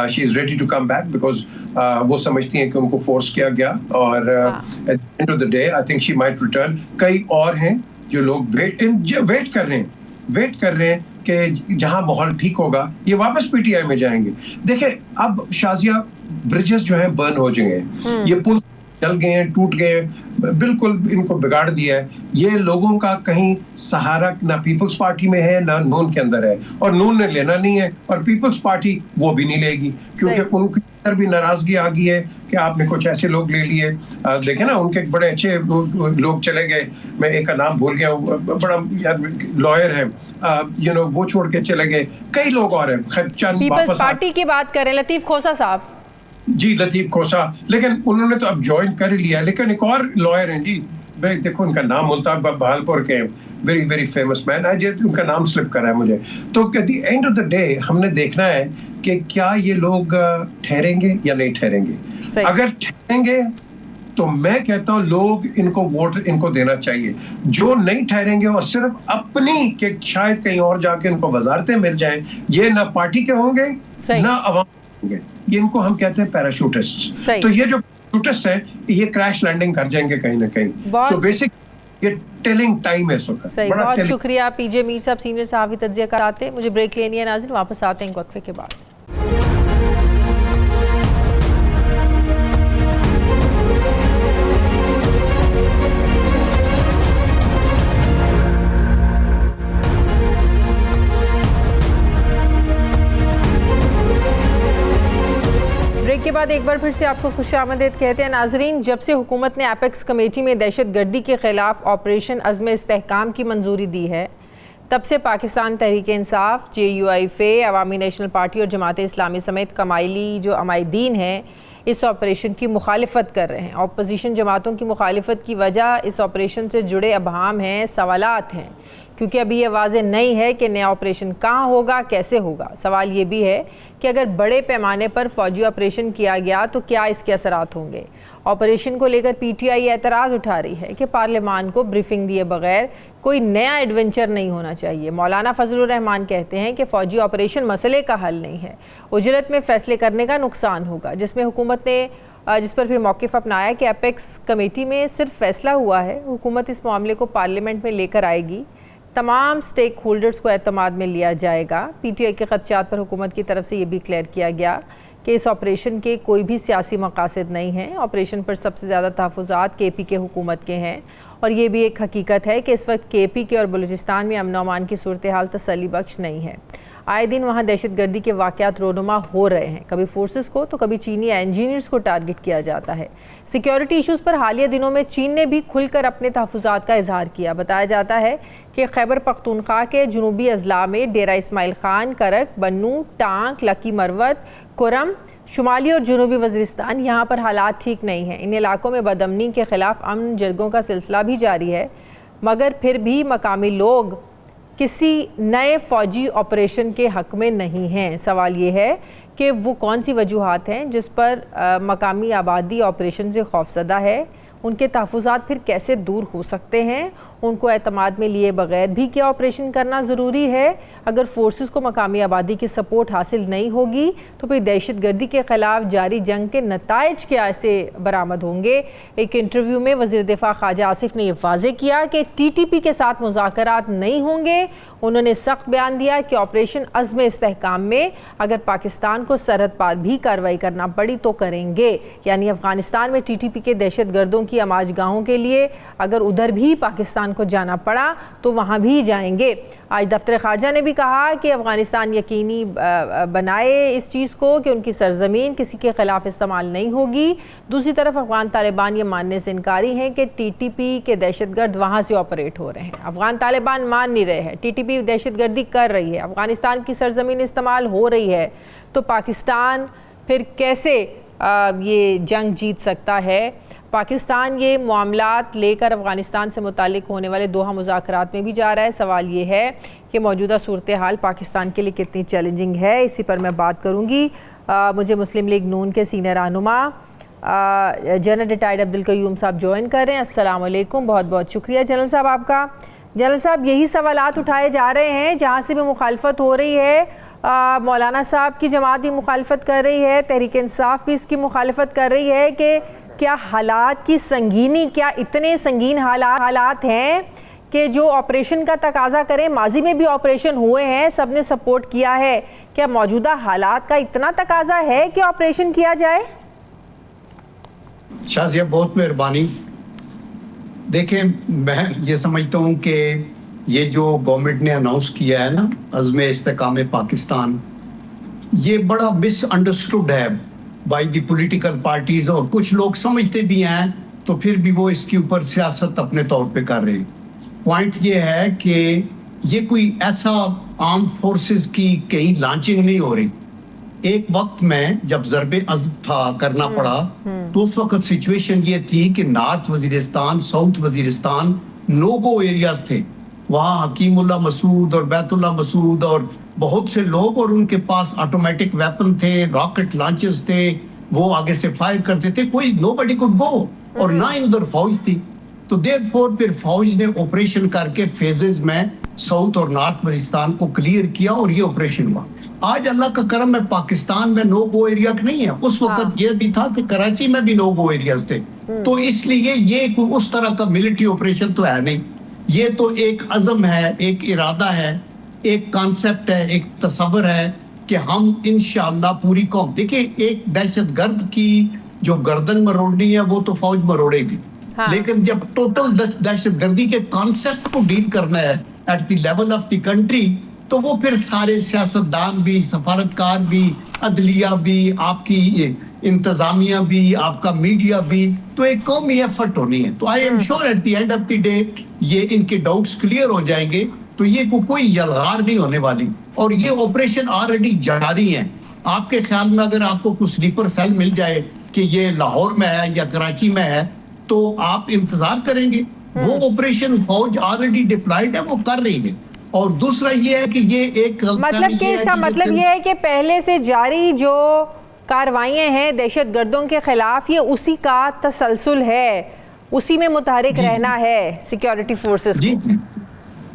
she is ready to come back because وہ سمجھتی ہیں کہ ان کو فورس کیا گیا, اور at the end of the day I think she might return. کئی اور ہیں جو لوگ ویٹ کر رہے ہیں کہ جہاں ماحول ٹھیک ہوگا یہ واپس پی ٹی آئی میں جائیں گے. دیکھیں اب شازیہ برجز جو ہیں برن ہو جائیں گے, یہ پل جل گئے ہیں, ٹوٹ گئے ہیں, بالکل ان کو بگاڑ دیا ہے. یہ لوگوں کا کہیں سہارا نہ پیپلز پارٹی میں ہے نہ نون کے اندر ہے, اور نون نے لینا نہیں ہے اور پیپلز پارٹی وہ بھی نہیں لے گی, کیونکہ ان کی اندر بھی ناراضگی آ گئی ہے کہ آپ نے کچھ ایسے لوگ لے لیے. دیکھیں نا, ان کے بڑے اچھے لوگ چلے گئے, میں ایک کا نام بھول گیا, بڑا لائر ہے, وہ چھوڑ کے چلے گئے. کئی لوگ اور ہیں, چند پیپلز پارٹی کی بات کریں, لطیف کھوسہ صاحب. جی, لطیف کھوسہ, لیکن انہوں نے تو اب جوائن کر لیا. لیکن ایک اور لائر ہیں جی, دیکھو ان کا نام ملتاف بہالپور کے, ویری ویری فیمس مین, ان کا نام سلپ کرا ہے مجھے. تو at the end of the day ہم نے دیکھنا ہے کہ کیا یہ لوگ ٹھہریں گے یا نہیں ٹھہریں گے. اگر ٹھہریں گے تو میں کہتا ہوں لوگ ان کو ووٹ ان کو دینا چاہیے. جو نہیں ٹھہریں گے اور صرف اپنی کہ شاید کہیں اور جا کے ان کو وزارتیں مل جائیں, یہ نہ پارٹی کے ہوں گے نہ عوام ہوں گے. یہ ان کو ہم کہتے ہیں پیراشوٹسٹ. تو یہ جو پیراشوٹسٹ ہیں یہ کریش لینڈنگ کر جائیں گے کہیں نہ کہیں. سو بیسک یہ ٹیلنگ ٹائم ہے اس وقت. بہت شکریہ پی جے میر صاحب, سینئر صحافی تجزیہ کراتے. مجھے بریک لینی ہے ناظرین, واپس آتے ہیں وقفے کے بعد. بریک کے بعد ایک بار پھر سے آپ کو خوش آمدید کہتے ہیں ناظرین. جب سے حکومت نے اپیکس کمیٹی میں دہشت گردی کے خلاف آپریشن عزم استحکام کی منظوری دی ہے, تب سے پاکستان تحریک انصاف, JUIF, عوامی نیشنل پارٹی اور جماعت اسلامی سمیت قبائلی جو عمائدین ہیں اس آپریشن کی مخالفت کر رہے ہیں. اپوزیشن جماعتوں کی مخالفت کی وجہ اس آپریشن سے جڑے ابہام ہیں, سوالات ہیں, کیونکہ ابھی یہ واضح نہیں ہے کہ نیا آپریشن کہاں ہوگا, کیسے ہوگا. سوال یہ بھی ہے کہ اگر بڑے پیمانے پر فوجی آپریشن کیا گیا تو کیا اس کے اثرات ہوں گے. آپریشن کو لے کر PTI اعتراض اٹھا رہی ہے کہ پارلیمان کو بریفنگ دیے بغیر کوئی نیا ایڈونچر نہیں ہونا چاہیے. مولانا فضل الرحمان کہتے ہیں کہ فوجی آپریشن مسئلے کا حل نہیں ہے, اجرت میں فیصلے کرنے کا نقصان ہوگا, جس میں حکومت نے جس پر پھر موقف اپنایا کہ اپیکس کمیٹی میں صرف فیصلہ ہوا ہے, حکومت اس معاملے کو پارلیمنٹ میں لے کر آئے گی, تمام سٹیک ہولڈرز کو اعتماد میں لیا جائے گا. PTI کے خدشات پر حکومت کی طرف سے یہ بھی کلیئر کیا گیا کہ اس آپریشن کے کوئی بھی سیاسی مقاصد نہیں ہیں. آپریشن پر سب سے زیادہ تحفظات KP کے حکومت کے ہیں, اور یہ بھی ایک حقیقت ہے کہ اس وقت KP کے اور بلوچستان میں امن و امان کی صورتحال تسلی بخش نہیں ہے. آئے دن وہاں دہشت گردی کے واقعات رونما ہو رہے ہیں, کبھی فورسز کو تو کبھی چینی انجینئرز کو ٹارگٹ کیا جاتا ہے. سیکیورٹی ایشوز پر حالیہ دنوں میں چین نے بھی کھل کر اپنے تحفظات کا اظہار کیا. بتایا جاتا ہے کہ خیبر پختونخوا کے جنوبی اضلاع میں ڈیرہ اسماعیل خان, کرک, بنو, ٹانک, لکی مروت, کرم, شمالی اور جنوبی وزیرستان, یہاں پر حالات ٹھیک نہیں ہیں. ان علاقوں میں بدامنی کے خلاف امن جرگوں کا سلسلہ بھی جاری ہے, مگر پھر بھی مقامی لوگ کسی نئے فوجی آپریشن کے حق میں نہیں ہیں. سوال یہ ہے کہ وہ کون سی وجوہات ہیں جس پر مقامی آبادی آپریشن سے خوفزدہ ہے, ان کے تحفظات پھر کیسے دور ہو سکتے ہیں, ان کو اعتماد میں لیے بغیر بھی کیا آپریشن کرنا ضروری ہے. اگر فورسز کو مقامی آبادی کی سپورٹ حاصل نہیں ہوگی تو پھر دہشت گردی کے خلاف جاری جنگ کے نتائج کیا سے برآمد ہوں گے. ایک انٹرویو میں وزیر دفاع خواجہ آصف نے یہ واضح کیا کہ TTP کے ساتھ مذاکرات نہیں ہوں گے. انہوں نے سخت بیان دیا کہ آپریشن عزم استحکام میں اگر پاکستان کو سرحد پار بھی کارروائی کرنا پڑی تو کریں گے, یعنی افغانستان میں TTP کے دہشت گردوں کی آماج گاہوں کے لیے اگر ادھر بھی پاکستان کو جانا پڑا تو وہاں بھی جائیں گے. آج دفتر خارجہ نے بھی کہا کہ افغانستان یقینی بنائے اس چیز کو کہ ان کی سرزمین کسی کے خلاف استعمال نہیں ہوگی. دوسری طرف افغان طالبان یہ ماننے سے انکاری ہیں کہ TTP کے دہشت گرد وہاں سے آپریٹ ہو رہے ہیں. افغان طالبان مان نہیں رہے ہیں, TTP دہشت گردی کر رہی ہے, افغانستان کی سرزمین استعمال ہو رہی ہے, تو پاکستان پھر کیسے یہ جنگ جیت سکتا ہے. پاکستان یہ معاملات لے کر افغانستان سے متعلق ہونے والے دوحہ مذاکرات میں بھی جا رہا ہے. سوال یہ ہے کہ موجودہ صورتحال پاکستان کے لیے کتنی چیلنجنگ ہے, اسی پر میں بات کروں گی. مجھے مسلم لیگ نون کے سینئر رہنما جنرل ریٹائرڈ عبدالقیوم صاحب جوائن کر رہے ہیں. السلام علیکم, بہت بہت شکریہ جنرل صاحب آپ کا. جنرل صاحب, یہی سوالات اٹھائے جا رہے ہیں جہاں سے بھی مخالفت ہو رہی ہے. مولانا صاحب کی جماعت بھی مخالفت کر رہی ہے, تحریک انصاف بھی اس کی مخالفت کر رہی ہے کہ کیا حالات کی سنگینی, کیا اتنے سنگین حالات ہیں کہ جو آپریشن کا تقاضا کریں. ماضی میں بھی آپریشن ہوئے ہیں, سب نے سپورٹ کیا ہے, کیا موجودہ حالات کا اتنا تقاضا ہے کہ آپریشن کیا جائے؟ شازیہ بہت مہربانی. دیکھیں میں یہ سمجھتا ہوں کہ یہ جو گورنمنٹ نے اناؤنس کیا ہے نا عزم استحکام پاکستان، یہ بڑا مس انڈرسٹوڈ ہے بائی دی پولیٹیکل پارٹیز، اور کچھ لوگ سمجھتے بھی ہیں تو پھر بھی وہ اس کے اوپر سیاست اپنے طور پہ کر رہے ہیں. پوائنٹ یہ ہے کہ یہ کوئی ایسا آرم فورسز کی کہیں لانچنگ نہیں ہو رہی. ایک وقت میں جب ضرب عزم تھا کرنا پڑا تو اس وقت سچویشن یہ تھی کہ نارتھ وزیرستان، ساؤتھ وزیرستان نو گو ایریاز تھے. وہاں حکیم اللہ مسعود اور بیت اللہ مسعود اور بہت سے لوگ، اور ان کے پاس آٹومیٹک ویپن تھے، راکٹ لانچز تھے، وہ آگے سے فائر کرتے تھے. کوئی نو بڈی کوڈ گو، اور نہ ہی ادھر فوج تھی. تو دیر فور پھر فوج نے آپریشن کر کے فیزز میں ساؤتھ اور نارتھ وزیرستان کو کلیئر کیا اور یہ آپریشن ہوا. آج اللہ کا کرم ہے پاکستان میں نو گو ایریا نہیں ہے. اس وقت یہ بھی تھا کہ کراچی میں بھی نو گو ایریاز تھے. تو اس لیے یہ اس طرح کا ملٹری آپریشن تو ہے نہیں. یہ تو ایک عزم ہے، ایک ارادہ ہے، ایک کانسیپٹ ہے، ایک تصور ہے کہ ہم انشاءاللہ پوری قوم، دیکھیں ایک دہشت گرد کی جو گردن مروڑنی ہے وہ تو فوج مروڑے گی، لیکن جب ٹوٹل دہشت گردی کے کانسیپٹ کو ڈیل کرنا ہے at the level of the country, تو وہ پھر سارے سیاستدان بھی، سفارتکار بھی، عدلیہ بھی، آپ کی انتظامیہ بھی، آپ کا میڈیا بھی، تو ایک قومی ایفرٹ ہونی ہے. تو I am sure at the end of the day یہ ان کے ڈاؤٹس کلیئر ہو جائیں گے. تو یہ کوئی یلغار نہیں ہونے والی، اور یہ آپریشن آلریڈی جاری ہیں. آپ کے خیال میں اگر آپ کو کچھ سلیپر سیل مل جائے کہ یہ لاہور میں ہے یا کراچی میں ہے تو آپ انتظار کریں گے. وہ آپریشن فوج آلریڈی ڈپلائیڈ ہے، وہ کر رہی ہے. اور دوسرا یہ ہے کہ یہ ایک مطلب کہ اس کا مطلب یہ ہے کہ پہلے سے جاری جو کاروائیاں ہیں دہشت گردوں کے خلاف، یہ اسی کا تسلسل ہے، اسی میں متحرک رہنا ہے سیکیورٹی فورسز کو.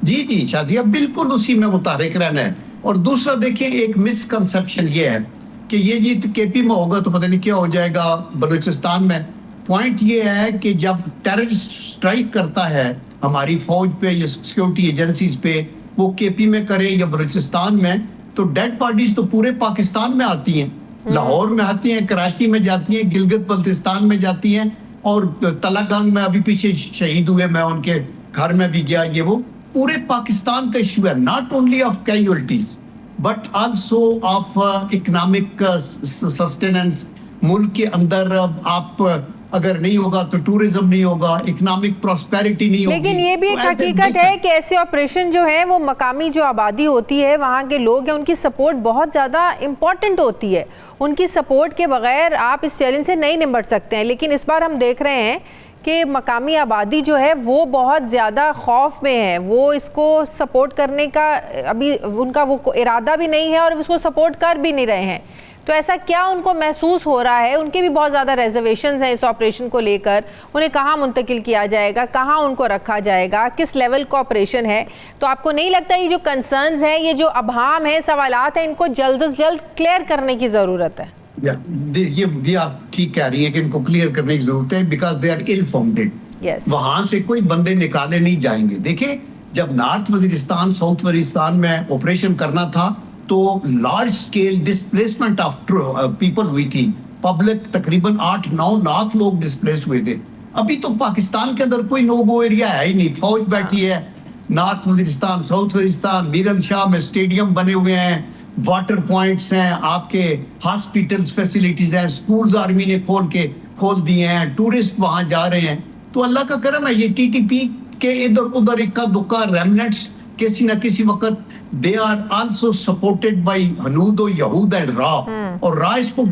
جی شادیہ بالکل اسی میں متحرک رہنا ہے. اور دوسرا دیکھیں ایک مس کنسپشن یہ ہے کہ یہ جی کے پی میں ہوگا تو پتہ نہیں کیا ہو جائے گا بلوچستان میں. پوائنٹ یہ ہے کہ جب ٹیررسٹ سٹرائک کرتا ہے ہماری فوج پہ یا سیکیورٹی ایجنسیز پہ، وہ کے پی میں کرے یا بلوچستان میں، تو ڈیڈ باڈیز تو پورے پاکستان میں آتی ہیں، لاہور میں آتی ہیں، کراچی میں جاتی ہیں، گلگت بلتستان میں جاتی ہیں، اور تلنگانگ میں ابھی پیچھے شہید ہوئے، میں ان کے گھر میں بھی گیا. یہ وہ پورے پاکستان کا ایشو ہے، not only of casualties but also of economic sustenance. ملک کے اندر آپ اگر نہیں ہوگا تو ٹورزم نہیں ہوگا، اکنامک پراسپیرٹی نہیں ہوگی. لیکن یہ بھی ایک حقیقت ہے کہ ایسے آپریشن جو ہیں وہ مقامی جو آبادی ہوتی ہے، وہاں کے لوگ ہیں، ان کی سپورٹ بہت زیادہ امپورٹنٹ ہوتی ہے. ان کی سپورٹ کے بغیر آپ اس چیلنج سے نہیں نمٹ سکتے ہیں. لیکن اس بار ہم دیکھ رہے ہیں کہ مقامی آبادی جو ہے وہ بہت زیادہ خوف میں ہے. وہ اس کو سپورٹ کرنے کا ابھی ان کا وہ ارادہ بھی نہیں ہے اور اس کو سپورٹ کر بھی نہیں رہے ہیں. تو ایسا کیا ان کو محسوس ہو رہا ہے؟ ان کے بھی بہت زیادہ ریزرویشنز ہیں اس آپریشن کو لے کر. انہیں کہاں منتقل کیا جائے گا، کہاں ان کو رکھا جائے گا، کس لیول کا آپریشن ہے. تو آپ کو نہیں لگتا یہ جو کنسرنز ہیں، یہ جو ابہام ہیں، سوالات ہیں، ان کو جلد از جلد کلیئر کرنے کی ضرورت ہے؟ یہ آپ ٹھیک کہہ رہی ہیں کہ ان کو کلیئر کرنے کی ضرورت ہے، because they R L founded. وہاں سے کوئی بندے نکالے نہیں جائیں گے. دیکھیں جب نارتھ وزیرستان، ساؤتھ وزیرستان میں آپریشن کرنا تھا تو large scale displacement of people ہوئی تھی. پبلک تقریباً 8-9 لاکھ لوگ ڈسپلیس ہوئے تھے. ابھی تو پاکستان کے اندر کوئی نو گو ایریا ہے ہی نہیں. فوج بیٹھی ہے نارتھ وزیرستان، ساؤتھ وزیرستان، میرن شاہ میں اسٹیڈیم بنے ہوئے ہیں، واٹر پوائنٹس ہیں، آپ کے ہاسپٹلز فیسیلیٹیز ہیں، سکولز آرمی نے کھول دیے ہیں، ٹورسٹ وہاں جا رہے ہیں. تو اللہ کا کرم ہے یہ ٹی ٹی پی کے ادھر ادھر اکا دکا ریمنٹس کسی نہ کسی وقت they are also supported by ہنود و یہود اینڈ را. اور را اس کو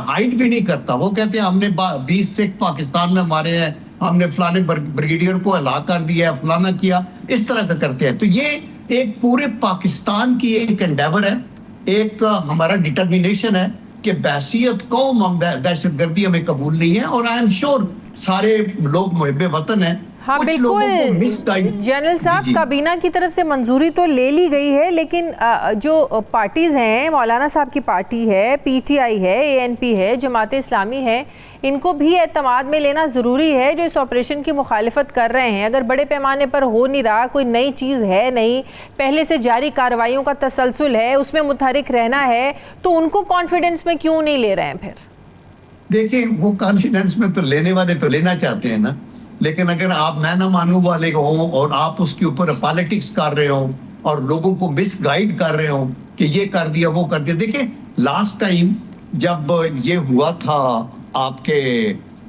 ہائڈ بھی نہیں کرتا. وہ کہتے ہیں ہم نے 20 سکھ پاکستان میں مارے ہیں، ہم نے فلانے بریگیڈیئر کو ہلاک کر دیا ہے، فلانا کیا، اس طرح کا کرتے ہیں. تو یہ ایک پورے پاکستان کی ایک انڈیور ہے، ایک ہمارا ڈٹرمینیشن ہے کہ بحثیت قوم ہم دہشت گردی ہمیں قبول نہیں ہے. اور آئی ایم شیور سارے لوگ محب وطن ہیں. ہاں بالکل جنرل صاحب، کابینہ کی طرف سے منظوری تو لے لی گئی ہے، لیکن جو پارٹیز ہیں، مولانا صاحب کی پارٹی ہے، پی ٹی آئی ہے، اے این پی ہے، جماعت اسلامی ہے، ان کو بھی اعتماد میں لینا ضروری ہے جو اس آپریشن کی مخالفت کر رہے ہیں. اگر بڑے پیمانے پر ہو نہیں رہا، کوئی نئی چیز ہے نہیں، پہلے سے جاری کارروائیوں کا تسلسل ہے، اس میں متحرک رہنا ہے، تو ان کو کانفیڈنس میں کیوں نہیں لے رہے ہیں پھر؟ دیکھیں وہ کانفیڈنس میں تو لینے والے تو لینا چاہتے ہیں نا، لیکن اگر آپ میں نہ مانو والے ہوں اور آپ اس کے اوپر پالیٹکس کر رہے ہوں اور لوگوں کو مس گائیڈ کر رہے ہوں کہ یہ کر دیا وہ کر دیا. دیکھیں لاسٹ ٹائم جب یہ ہوا تھا آپ کے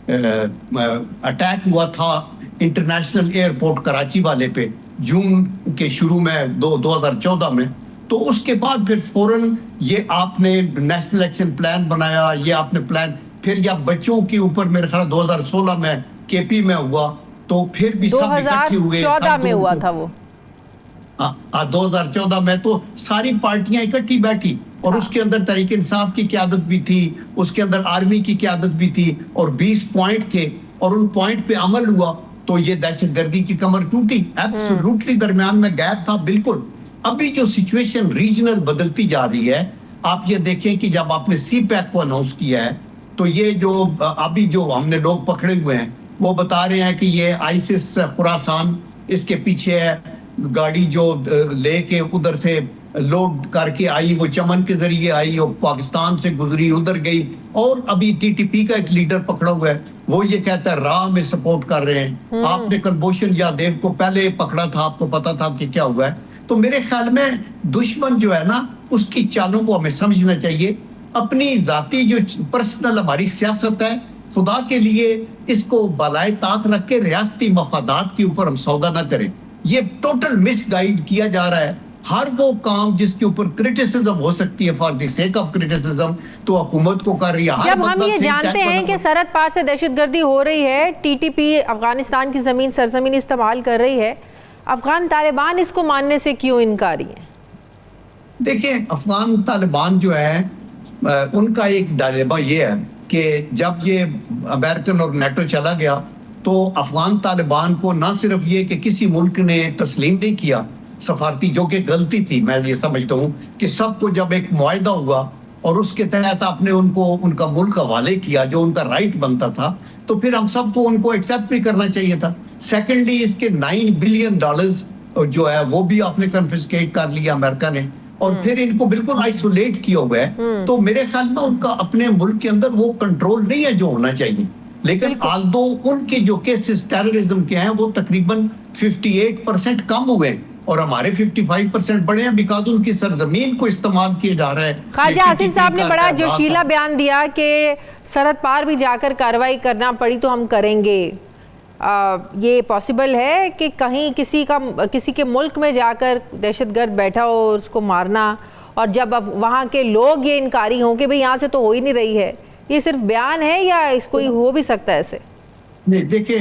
اٹیک ہوا تھا انٹرنیشنل ایئرپورٹ کراچی والے پہ جون کے شروع میں 2014 میں، تو اس کے بعد پھر فوراً یہ آپ نے نیشنل ایکشن پلان بنایا، یہ آپ نے پلان پھر یا بچوں کے اوپر میرے خیال 2016 میں کے پی میں ہوا، تو پھر بھی سب اکٹھے ہوئے. 2014 میں ہوا تھا وہ 2014 میں تو ساری پارٹیاں اکٹھی بیٹھی اور اس کے اندر تحریک انصاف کی قیادت بھی تھی، اس کے اندر آرمی کی قیادت بھی تھی اور 20 پوائنٹ تھے اور ان پوائنٹ پہ عمل ہوا تو یہ دہشت گردی کی کمر ٹوٹی. ایبسولوٹلی درمیان میں گیپ تھا بالکل. ابھی جو سچویشن ریجنل بدلتی جا رہی ہے، آپ یہ دیکھیں کہ جب آپ نے سی پیک کو اناؤنس کیا ہے تو یہ جو ابھی جو ہم نے لوگ پکڑے ہوئے ہیں وہ بتا رہے ہیں کہ یہ آئیسس خراسان اس کے پیچھے ہے. گاڑی جو لے کے ادھر سے لوڈ کر کے آئی وہ چمن کے ذریعے آئی اور پاکستان سے گزری ادھر گئی. اور ابھی ٹی ٹی پی کا ایک لیڈر پکڑا ہوا ہے، وہ یہ کہتا ہے راہ میں سپورٹ کر رہے ہیں. آپ نے کلبھوشن یادیو کو پہلے پکڑا تھا، آپ کو پتا تھا کہ کیا ہوا ہے. تو میرے خیال میں دشمن جو ہے نا اس کی چالوں کو ہمیں سمجھنا چاہیے. اپنی ذاتی جو پرسنل ہماری سیاست ہے، خدا کے لیے اس کو بالائے طاق رکھ کے ریاستی مفادات کے اوپر ہم سودا نہ کریں. یہ ٹوٹل مس گائیڈ کیا جا رہا ہے. ہر وہ کام جس کے اوپر کرٹیسزم ہو سکتی ہے for the sake of criticism تو حکومت کو کر رہی ہے. جب ہم یہ جانتے ہیں کہ سرحد پار سے دہشت گردی ہو رہی ہے، ٹی ٹی پی افغانستان کی زمین سرزمین استعمال کر رہی ہے، افغان طالبان اس کو ماننے سے کیوں انکاری ہیں؟ دیکھیں افغان طالبان جو ہے ان کا ایک ڈائلیما یہ ہے کہ جب یہ امریکن اور نیٹو چلا گیا تو افغان طالبان کو نہ صرف یہ کہ کسی ملک نے تسلیم نہیں کیا سفارتی، جو کہ غلطی تھی، میں یہ سمجھتا ہوں کہ سب کو جب ایک معاہدہ ہوا اور اس کے تحت آپ نے ان کو ان کا ملک حوالے کیا جو ان کا رائٹ بنتا تھا، تو پھر ہم سب کو ان کو ایکسیپٹ بھی کرنا چاہیے تھا. سیکنڈلی اس کے $9 بلین جو ہے وہ بھی آپ نے کنفسکیٹ کر لیا امریکہ نے، اور پھر ان کو بالکل آئسولیٹ کیا ہوا ہے. تو میرے خیال میں ان کا اپنے ملک کے اندر وہ کنٹرول نہیں ہے جو ہونا چاہیے. لیکن آلدو ان کے جو کیسز ٹیررزم کے ہیں وہ تقریباً 58% کم ہوئے اور ہمارے 55% بڑے ہیں بیکاز ان کی سرزمین کو استعمال کیا جا رہا ہے. خواجہ آصف صاحب نے بڑا جوشیلا بیان دیا کہ سرحد پار بھی جا کر کارروائی کرنا پڑی تو ہم کریں گے. یہ پاسبل ہے کہ کہیں کسی کے ملک میں جا کر دہشت گرد بیٹھا ہو اور اس کو مارنا، اور جب اب وہاں کے لوگ یہ انکاری ہوں کہ بھئی یہاں سے تو ہو ہی نہیں رہی ہے، یہ صرف بیان ہے یا اس کوئی ہو بھی سکتا ہے ایسے؟ نہیں دیکھیں،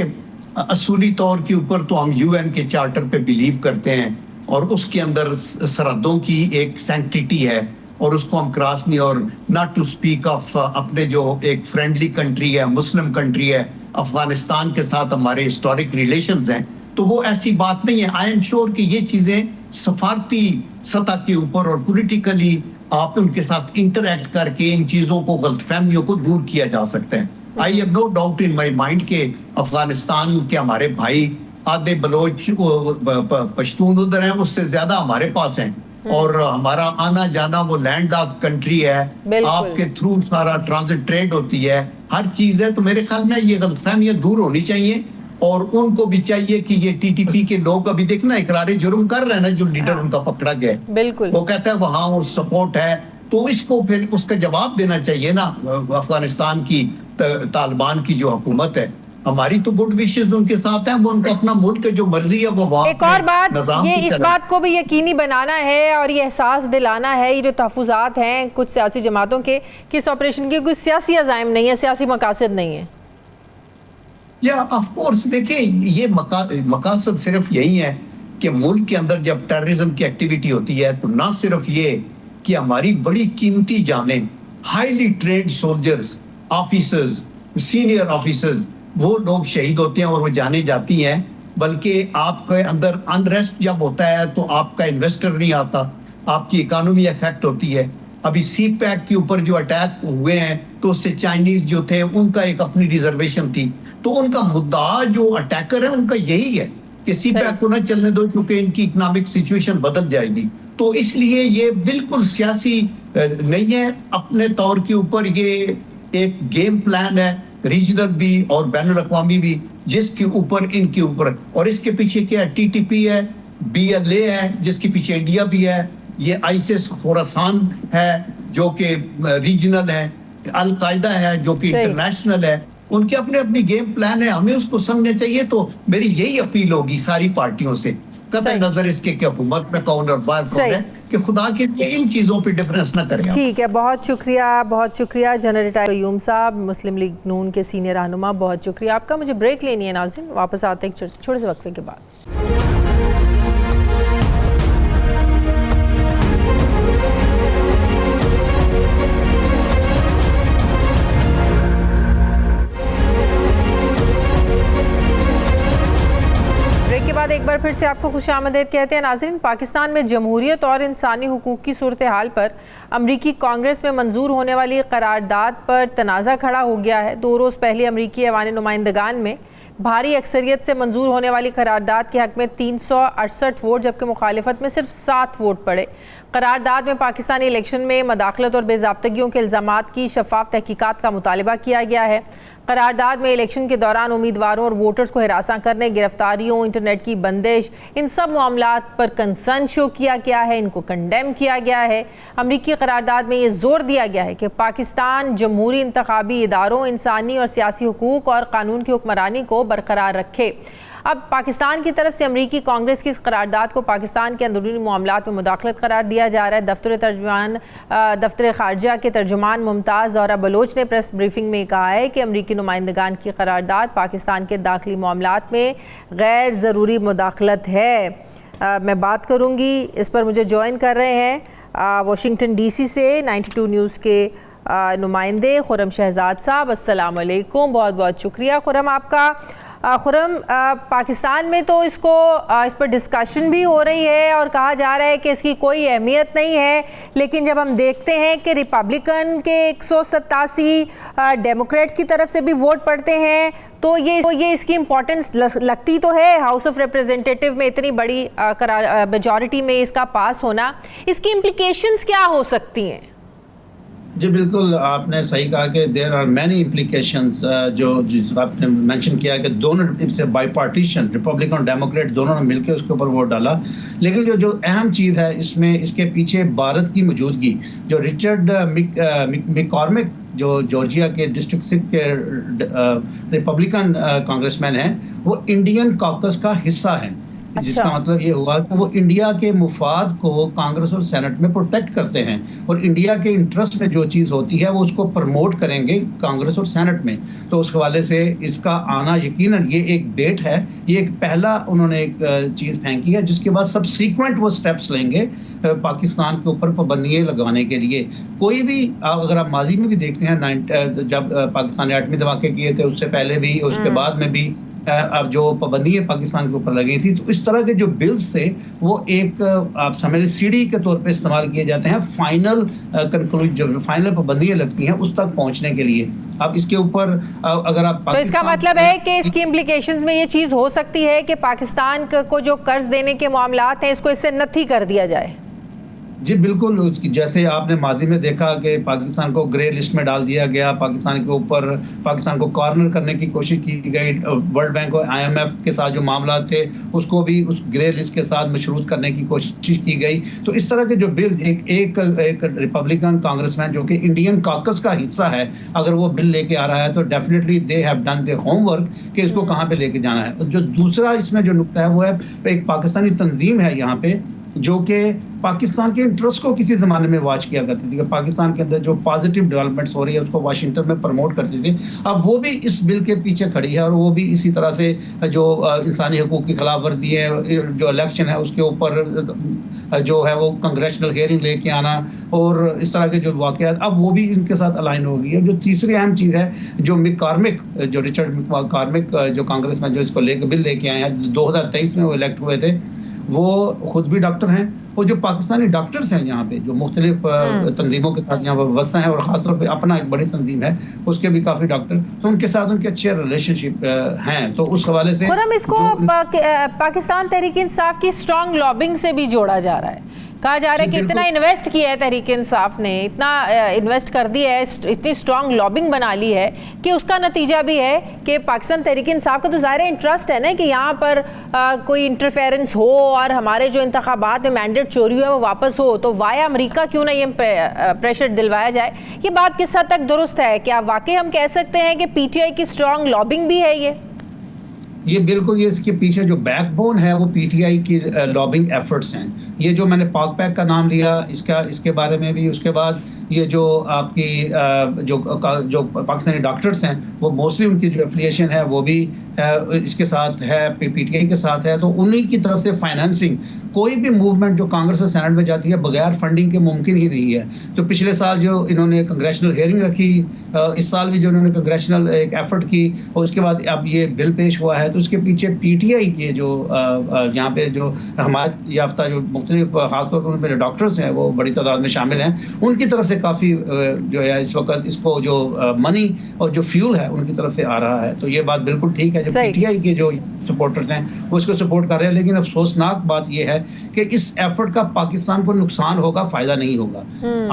اصولی طور کے اوپر تو ہم یو این کے چارٹر پہ بیلیو کرتے ہیں اور اس کے اندر سرحدوں کی ایک سینکٹیٹی ہے اور اس کو ہم کراس نہیں، اور ناٹ ٹو اسپیک آف اپنے جو ایک فرینڈلی کنٹری ہے، مسلم کنٹری ہے، افغانستان کے ساتھ ہمارے ہسٹورک ریلیشنز ہیں، تو وہ ایسی بات نہیں ہے. آئی ایم شیور کہ یہ چیزیں سفارتی سطح کے اوپر اور پولیٹیکلی آپ ان کے ساتھ انٹریکٹ کر کے ان چیزوں کو، غلط فہمیوں کو دور کیا جا سکتا ہے. I have no doubt in my mind کہ افغانستان کے ہمارے بھائی آدھے بلوچ پشتون ادھر ہیں، اس سے زیادہ ہمارے پاس ہیں، اور ہمارا آنا جانا وہ لینڈ لاک کنٹری ہے، آپ کے تھرو سارا ٹرانزٹ ٹریڈ ہوتی ہے، ہر چیز ہے. تو میرے خیال میں یہ غلط فہمیاں دور ہونی چاہیے اور ان کو بھی چاہیے کہ یہ ٹی ٹی پی کے لوگ ابھی دیکھنا اقرار جرم کر رہے ہیں نا، جو لیڈر ان کا پکڑا گیا ہے بالکل وہ کہتا ہے وہاں وہ سپورٹ ہے، تو اس کو پھر اس کا جواب دینا چاہیے نا. افغانستان کی طالبان کی جو حکومت ہے، ہماری تو گڈ وشز ان کے ساتھ ہیں، وہ ان کا اپنا ملک ہے، جو مرضی ہے وہ وہاں. ایک اور بات یہ اس بات کو بھی یقینی بنانا ہے اور یہ احساس دلانا ہے، یہ جو تحفظات ہیں کچھ سیاسی جماعتوں کے، کہ اس آپریشن کے کوئی سیاسی عزائم نہیں ہے، سیاسی مقاصد نہیں ہے. یا آف کورس دیکھیں یہ مقاصد صرف یہی ہے کہ ملک کے اندر جب ٹیررزم کی ایکٹیویٹی ہوتی ہے تو نہ صرف یہ کہ ہماری بڑی قیمتی جانیں، highly trained soldiers, officers, senior officers, وہ لوگ شہید ہوتے ہیں اور وہ جانے جاتی ہیں، بلکہ آپ کے اندر انریسٹ جب ہوتا ہے تو آپ کا انویسٹر نہیں آتا، آپ کی اکانومی افیکٹ ہوتی ہے. ابھی سی پیک کے اوپر جو اٹیک ہوئے ہیں تو اس سے چائنیز جو تھے ان کا ایک اپنی ریزرویشن تھی، تو ان کا مدعا جو اٹیکر ہے ان کا یہی ہے کہ سی پیک کو نہ چلنے دو چونکہ ان کی اکنامک سچویشن بدل جائے گی. تو اس لیے یہ بالکل سیاسی نہیں ہے. اپنے طور کے اوپر یہ ایک گیم پلان ہے ریجنل بھی اور بین الاقوامی بھی جس کے اوپر ان کے اوپر, اور اس کے پیچھے کیا ہے, ٹی ٹی پی ہے, بی ایل اے ہے جس کے پیچھے انڈیا بھی ہے, یہ آئیسس خوراسان ہے جو کہ ریجنل ہے, القاعدہ ہے جو کہ انٹرنیشنل ہے, ان کے اپنے اپنی گیم پلان ہے, ہمیں اس کو سمجھنا چاہیے. تو میری یہی اپیل ہوگی ساری پارٹیوں سے, قطع نظر اس کے کہ حکومت میں کون اور باہر کون ہے, کہ خدا کے لیے ان چیزوں پہ ڈفرنس نہ کریں. ٹھیک ہے, بہت شکریہ جنرل ریٹائر قیوم صاحب, مسلم لیگ نون کے سینئر رہنما, بہت شکریہ آپ کا. مجھے بریک لینی ہے ناظرین, واپس آتے ہیں ایک چھوٹے سے وقفے کے بعد. کے بعد ایک بار پھر سے آپ کو خوش آمدید کہتے ہیں. ناظرین, پاکستان میں جمہوریت اور انسانی حقوق کی صورتحال پر امریکی کانگریس میں منظور ہونے والی قرارداد پر تنازع کھڑا ہو گیا ہے. 2 روز پہلے امریکی ایوان نمائندگان میں بھاری اکثریت سے منظور ہونے والی قرارداد کے حق میں 368 ووٹ جبکہ مخالفت میں صرف 7 ووٹ پڑے. قرارداد میں پاکستانی الیکشن میں مداخلت اور بے ضابطگیوں کے الزامات کی شفاف تحقیقات کا مطالبہ کیا گیا ہے. قرارداد میں الیکشن کے دوران امیدواروں اور ووٹرز کو ہراساں کرنے, گرفتاریوں, انٹرنیٹ کی بندش, ان سب معاملات پر کنسرن شو کیا گیا ہے, ان کو کنڈیم کیا گیا ہے. امریکی قرارداد میں یہ زور دیا گیا ہے کہ پاکستان جمہوری انتخابی اداروں, انسانی اور سیاسی حقوق اور قانون کی حکمرانی کو برقرار رکھے. اب پاکستان کی طرف سے امریکی کانگریس کی اس قرارداد کو پاکستان کے اندرونی معاملات میں مداخلت قرار دیا جا رہا ہے. دفتر خارجہ کے ترجمان ممتاز زہرا بلوچ نے پریس بریفنگ میں کہا ہے کہ امریکی نمائندگان کی قرارداد پاکستان کے داخلی معاملات میں غیر ضروری مداخلت ہے. میں بات کروں گی, اس پر مجھے جوائن کر رہے ہیں واشنگٹن ڈی سی سے 92 نیوز کے نمائندے خرم شہزاد صاحب. السلام علیکم, بہت بہت شکریہ خرم آپ کا. خرم, پاکستان میں تو اس پر ڈسکشن بھی ہو رہی ہے اور کہا جا رہا ہے کہ اس کی کوئی اہمیت نہیں ہے, لیکن جب ہم دیکھتے ہیں کہ ریپبلکن کے 187 ڈیموکریٹس کی طرف سے بھی ووٹ پڑتے ہیں تو یہ اس کی امپورٹنس لگتی تو ہے. ہاؤس آف ریپریزنٹیٹیو میں اتنی بڑی میجورٹی میں اس کا پاس ہونا, اس کی امپلیکیشنز کیا ہو سکتی ہیں؟ جی بالکل, آپ نے صحیح کہا کہ دیر آر مینی امپلیکیشنز جس آپ نے مینشن کیا کہ دونوں بائی پارٹیشن ریپبلکن اور ڈیموکریٹ دونوں نے مل کے اس کے اوپر ووٹ ڈالا. لیکن جو اہم چیز ہے اس میں, اس کے پیچھے بھارت کی موجودگی, جو رچرڈ میکارمک جو جارجیا کے ڈسٹرکٹ 6 کے ریپبلکن کانگریس مین ہیں, وہ انڈین کاکس کا حصہ ہیں. جس کا مطلب یہ ہوا کہ وہ انڈیا کے مفاد کو کانگریس اور سینٹ میں پروٹیکٹ کرتے ہیں, اور انڈیا کے انٹرسٹ میں جو چیز ہوتی ہے وہ اس کو پروموٹ کریں گے کانگریس اور سینٹ میں. تو اس حوالے سے اس کا آنا یقیناً یہ ایک ڈیٹ ہے, یہ ایک پہلا انہوں نے ایک چیز پھینکی ہے, جس کے بعد سب سیکوینٹ وہ سٹیپس لیں گے پاکستان کے اوپر پابندیاں لگانے کے لیے. کوئی بھی اگر آپ ماضی میں بھی دیکھتے ہیں, جب پاکستان نے ایٹمی دھماکے کیے تھے, اس سے پہلے بھی, اس کے بعد میں بھی اب جو پابندیاں پاکستان کے اوپر لگی تھی, تو اس طرح کے جو بلز تھے وہ ایک آپ سمجھ سی ڈی کے طور پہ استعمال کیے جاتے ہیں فائنل کنکلوژن, جو فائنل پابندیاں لگتی ہیں اس تک پہنچنے کے لیے. اب اس کے اوپر اگر آپ تو اس کا مطلب ہے کہ اس کی امپلیکیشنز میں یہ چیز ہو سکتی ہے کہ پاکستان کو جو قرض دینے کے معاملات ہیں اس کو اس سے نتھی کر دیا جائے. جی بالکل, جیسے آپ نے ماضی میں دیکھا کہ پاکستان کو گرے لسٹ میں ڈال دیا گیا, پاکستان کے اوپر پاکستان کو کارنر کرنے کی کوشش کی گئی, ورلڈ بینک اور IMF کے ساتھ جو معاملات تھے اس کو بھی اس گرے لسٹ کے ساتھ مشروط کرنے کی کوشش کی گئی. تو اس طرح کے جو بل, ایک ریپبلکن کانگریس مین جو کہ انڈین کاکس کا حصہ ہے, اگر وہ بل لے کے آ رہا ہے تو definitely they have done their homework کہ اس کو کہاں پہ لے کے جانا ہے. جو دوسرا اس میں جو نقطہ ہے وہ ہے ایک پاکستانی تنظیم ہے یہاں پہ جو کہ پاکستان کے انٹرسٹ کو کسی زمانے میں واچ کیا کرتی تھی, کہ پاکستان کے اندر جو پازیٹیو ڈیولپمنٹس ہو رہی ہے اس کو واشنگٹن میں پروموٹ کرتی تھی. اب وہ بھی اس بل کے پیچھے کھڑی ہے, اور وہ بھی اسی طرح سے جو انسانی حقوق کی خلاف ورزی ہے, جو الیکشن ہے اس کے اوپر جو ہے وہ کنگریشنل ہیئرنگ لے کے آنا, اور اس طرح کے جو واقعات, اب وہ بھی ان کے ساتھ الائن ہو گئی ہے. جو تیسری اہم چیز ہے, جو میکارمک, جو رچرڈ میکارمک جو کانگریس میں جو اس کو بل لے کے آئے ہیں, 2023 میں وہ الیکٹ ہوئے تھے, وہ خود بھی ڈاکٹر ہیں, اور جو پاکستانی ڈاکٹرز ہیں یہاں پہ جو مختلف تنظیموں کے ساتھ یہاں پر وابستہ ہیں, اور خاص طور پہ اپنا ایک بڑی تنظیم ہے اس کے بھی کافی ڈاکٹر, تو ان کے ساتھ ان کے اچھے ریلیشن شپ ہیں. تو اس حوالے سے خرم, اس کو پاکستان تحریک انصاف کی اسٹرانگ لابنگ سے بھی جوڑا جا رہا ہے کہا جا رہا ہے کہ اتنا انویسٹ کیا ہے تحریک انصاف نے، اتنا انویسٹ کر دیا ہے، اتنی اسٹرانگ لابنگ بنا لی ہے کہ اس کا نتیجہ بھی ہے کہ پاکستان تحریک انصاف کا تو ظاہر انٹرسٹ ہے نا کہ یہاں پر کوئی انٹرفیرنس ہو اور ہمارے جو انتخابات میں مینڈیٹ چوری ہوا ہے وہ واپس ہو، تو وایا امریکہ کیوں نہ یہ پریشر دلوایا جائے. یہ بات کس حد تک درست ہے؟ کیا واقعی ہم کہہ سکتے ہیں کہ پی ٹی آئی کی اسٹرانگ لابنگ بھی ہے یہ بالکل، یہ اس کے پیچھے جو بیک بون ہے وہ پی ٹی آئی کی لابنگ ایفرٹس ہیں. یہ جو میں نے پاک پیک کا نام لیا اس کے بارے میں بھی، اس کے بعد یہ جو آپ کی جو پاکستانی ڈاکٹرز ہیں وہ موسٹلی ان کی جو ایفیلیشن ہے وہ بھی اس کے ساتھ ہے، پی ٹی آئی کے ساتھ ہے. تو انہی کی طرف سے فائنانسنگ، کوئی بھی موومنٹ جو کانگریس اور سینٹ میں جاتی ہے بغیر فنڈنگ کے ممکن ہی نہیں ہے. تو پچھلے سال جو انہوں نے کنگریشنل ہیئرنگ رکھی، اس سال بھی جو انہوں نے کنگریشنل ایک ایفرٹ کی، اور اس کے بعد اب یہ بل پیش ہوا ہے، تو اس کے پیچھے پی ٹی آئی کے جو یہاں پہ جو حمایت یافتہ جو مختلف خاص طور پر ان پہ جو ڈاکٹرز ہیں وہ بڑی تعداد میں شامل ہیں، ان کی طرف سے کافی جو ہے اس وقت اس کو جو منی اور جو فیول ہے ان کی طرف سے آ رہا ہے. تو یہ بات بالکل ٹھیک ہے، جو پی ٹی آئی کے جو سپورٹرز ہیں وہ اس کو سپورٹ کر رہے ہیں. لیکن افسوسناک بات یہ ہے کہ اس ایفرٹ کا پاکستان کو نقصان ہوگا، فائدہ نہیں ہوگا.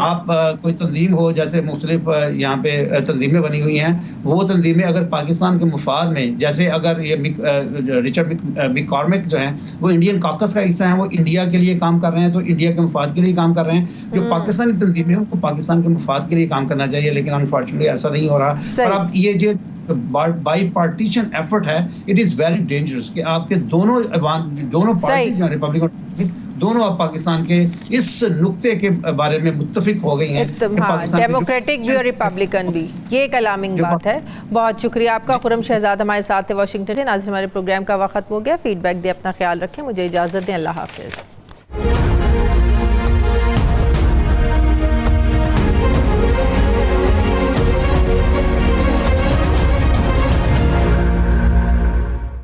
آپ کوئی تنظیم ہو، جیسے مختلف یہاں پہ تنظیمیں بنی ہوئی ہیں، وہ تنظیمیں اگر پاکستان کے مفاد میں، جیسے اگر یہ رچرڈ میکارمک جو ہیں وہ انڈین کاکس کا حصہ ہیں، وہ انڈیا کے لیے کام کر رہے ہیں، تو انڈیا کے مفاد کے لیے کام کر رہے ہیں. جو پاکستانی تنظیمیں ہیں ان کو پاکستان کے مفاد کے لیے کام کرنا چاہیے، لیکن انفارچونیٹلی ایسا نہیں ہو رہا. اور اب یہ جو بائی پارٹیشن ایفرٹ ہے، اٹ از ویری ڈینجرس کہ آپ کے دونوں پارٹیز جو ریپبلکن دونوں اب پاکستان کے اس نقطے کے بارے میں متفق ہو گئی ہیں، ڈیموکریٹک بھی اور ریپبلکن بھی. یہ ایک الارمنگ بات ہے. بہت شکریہ آپ کا. خرم شہزاد ہمارے ساتھ واشنگٹن سے. ناظرین ہمارے پروگرام کا وقت ختم ہو گیا. فیڈ بیک دیں، اپنا خیال رکھیں. مجھے اجازت دیں. اللہ حافظ.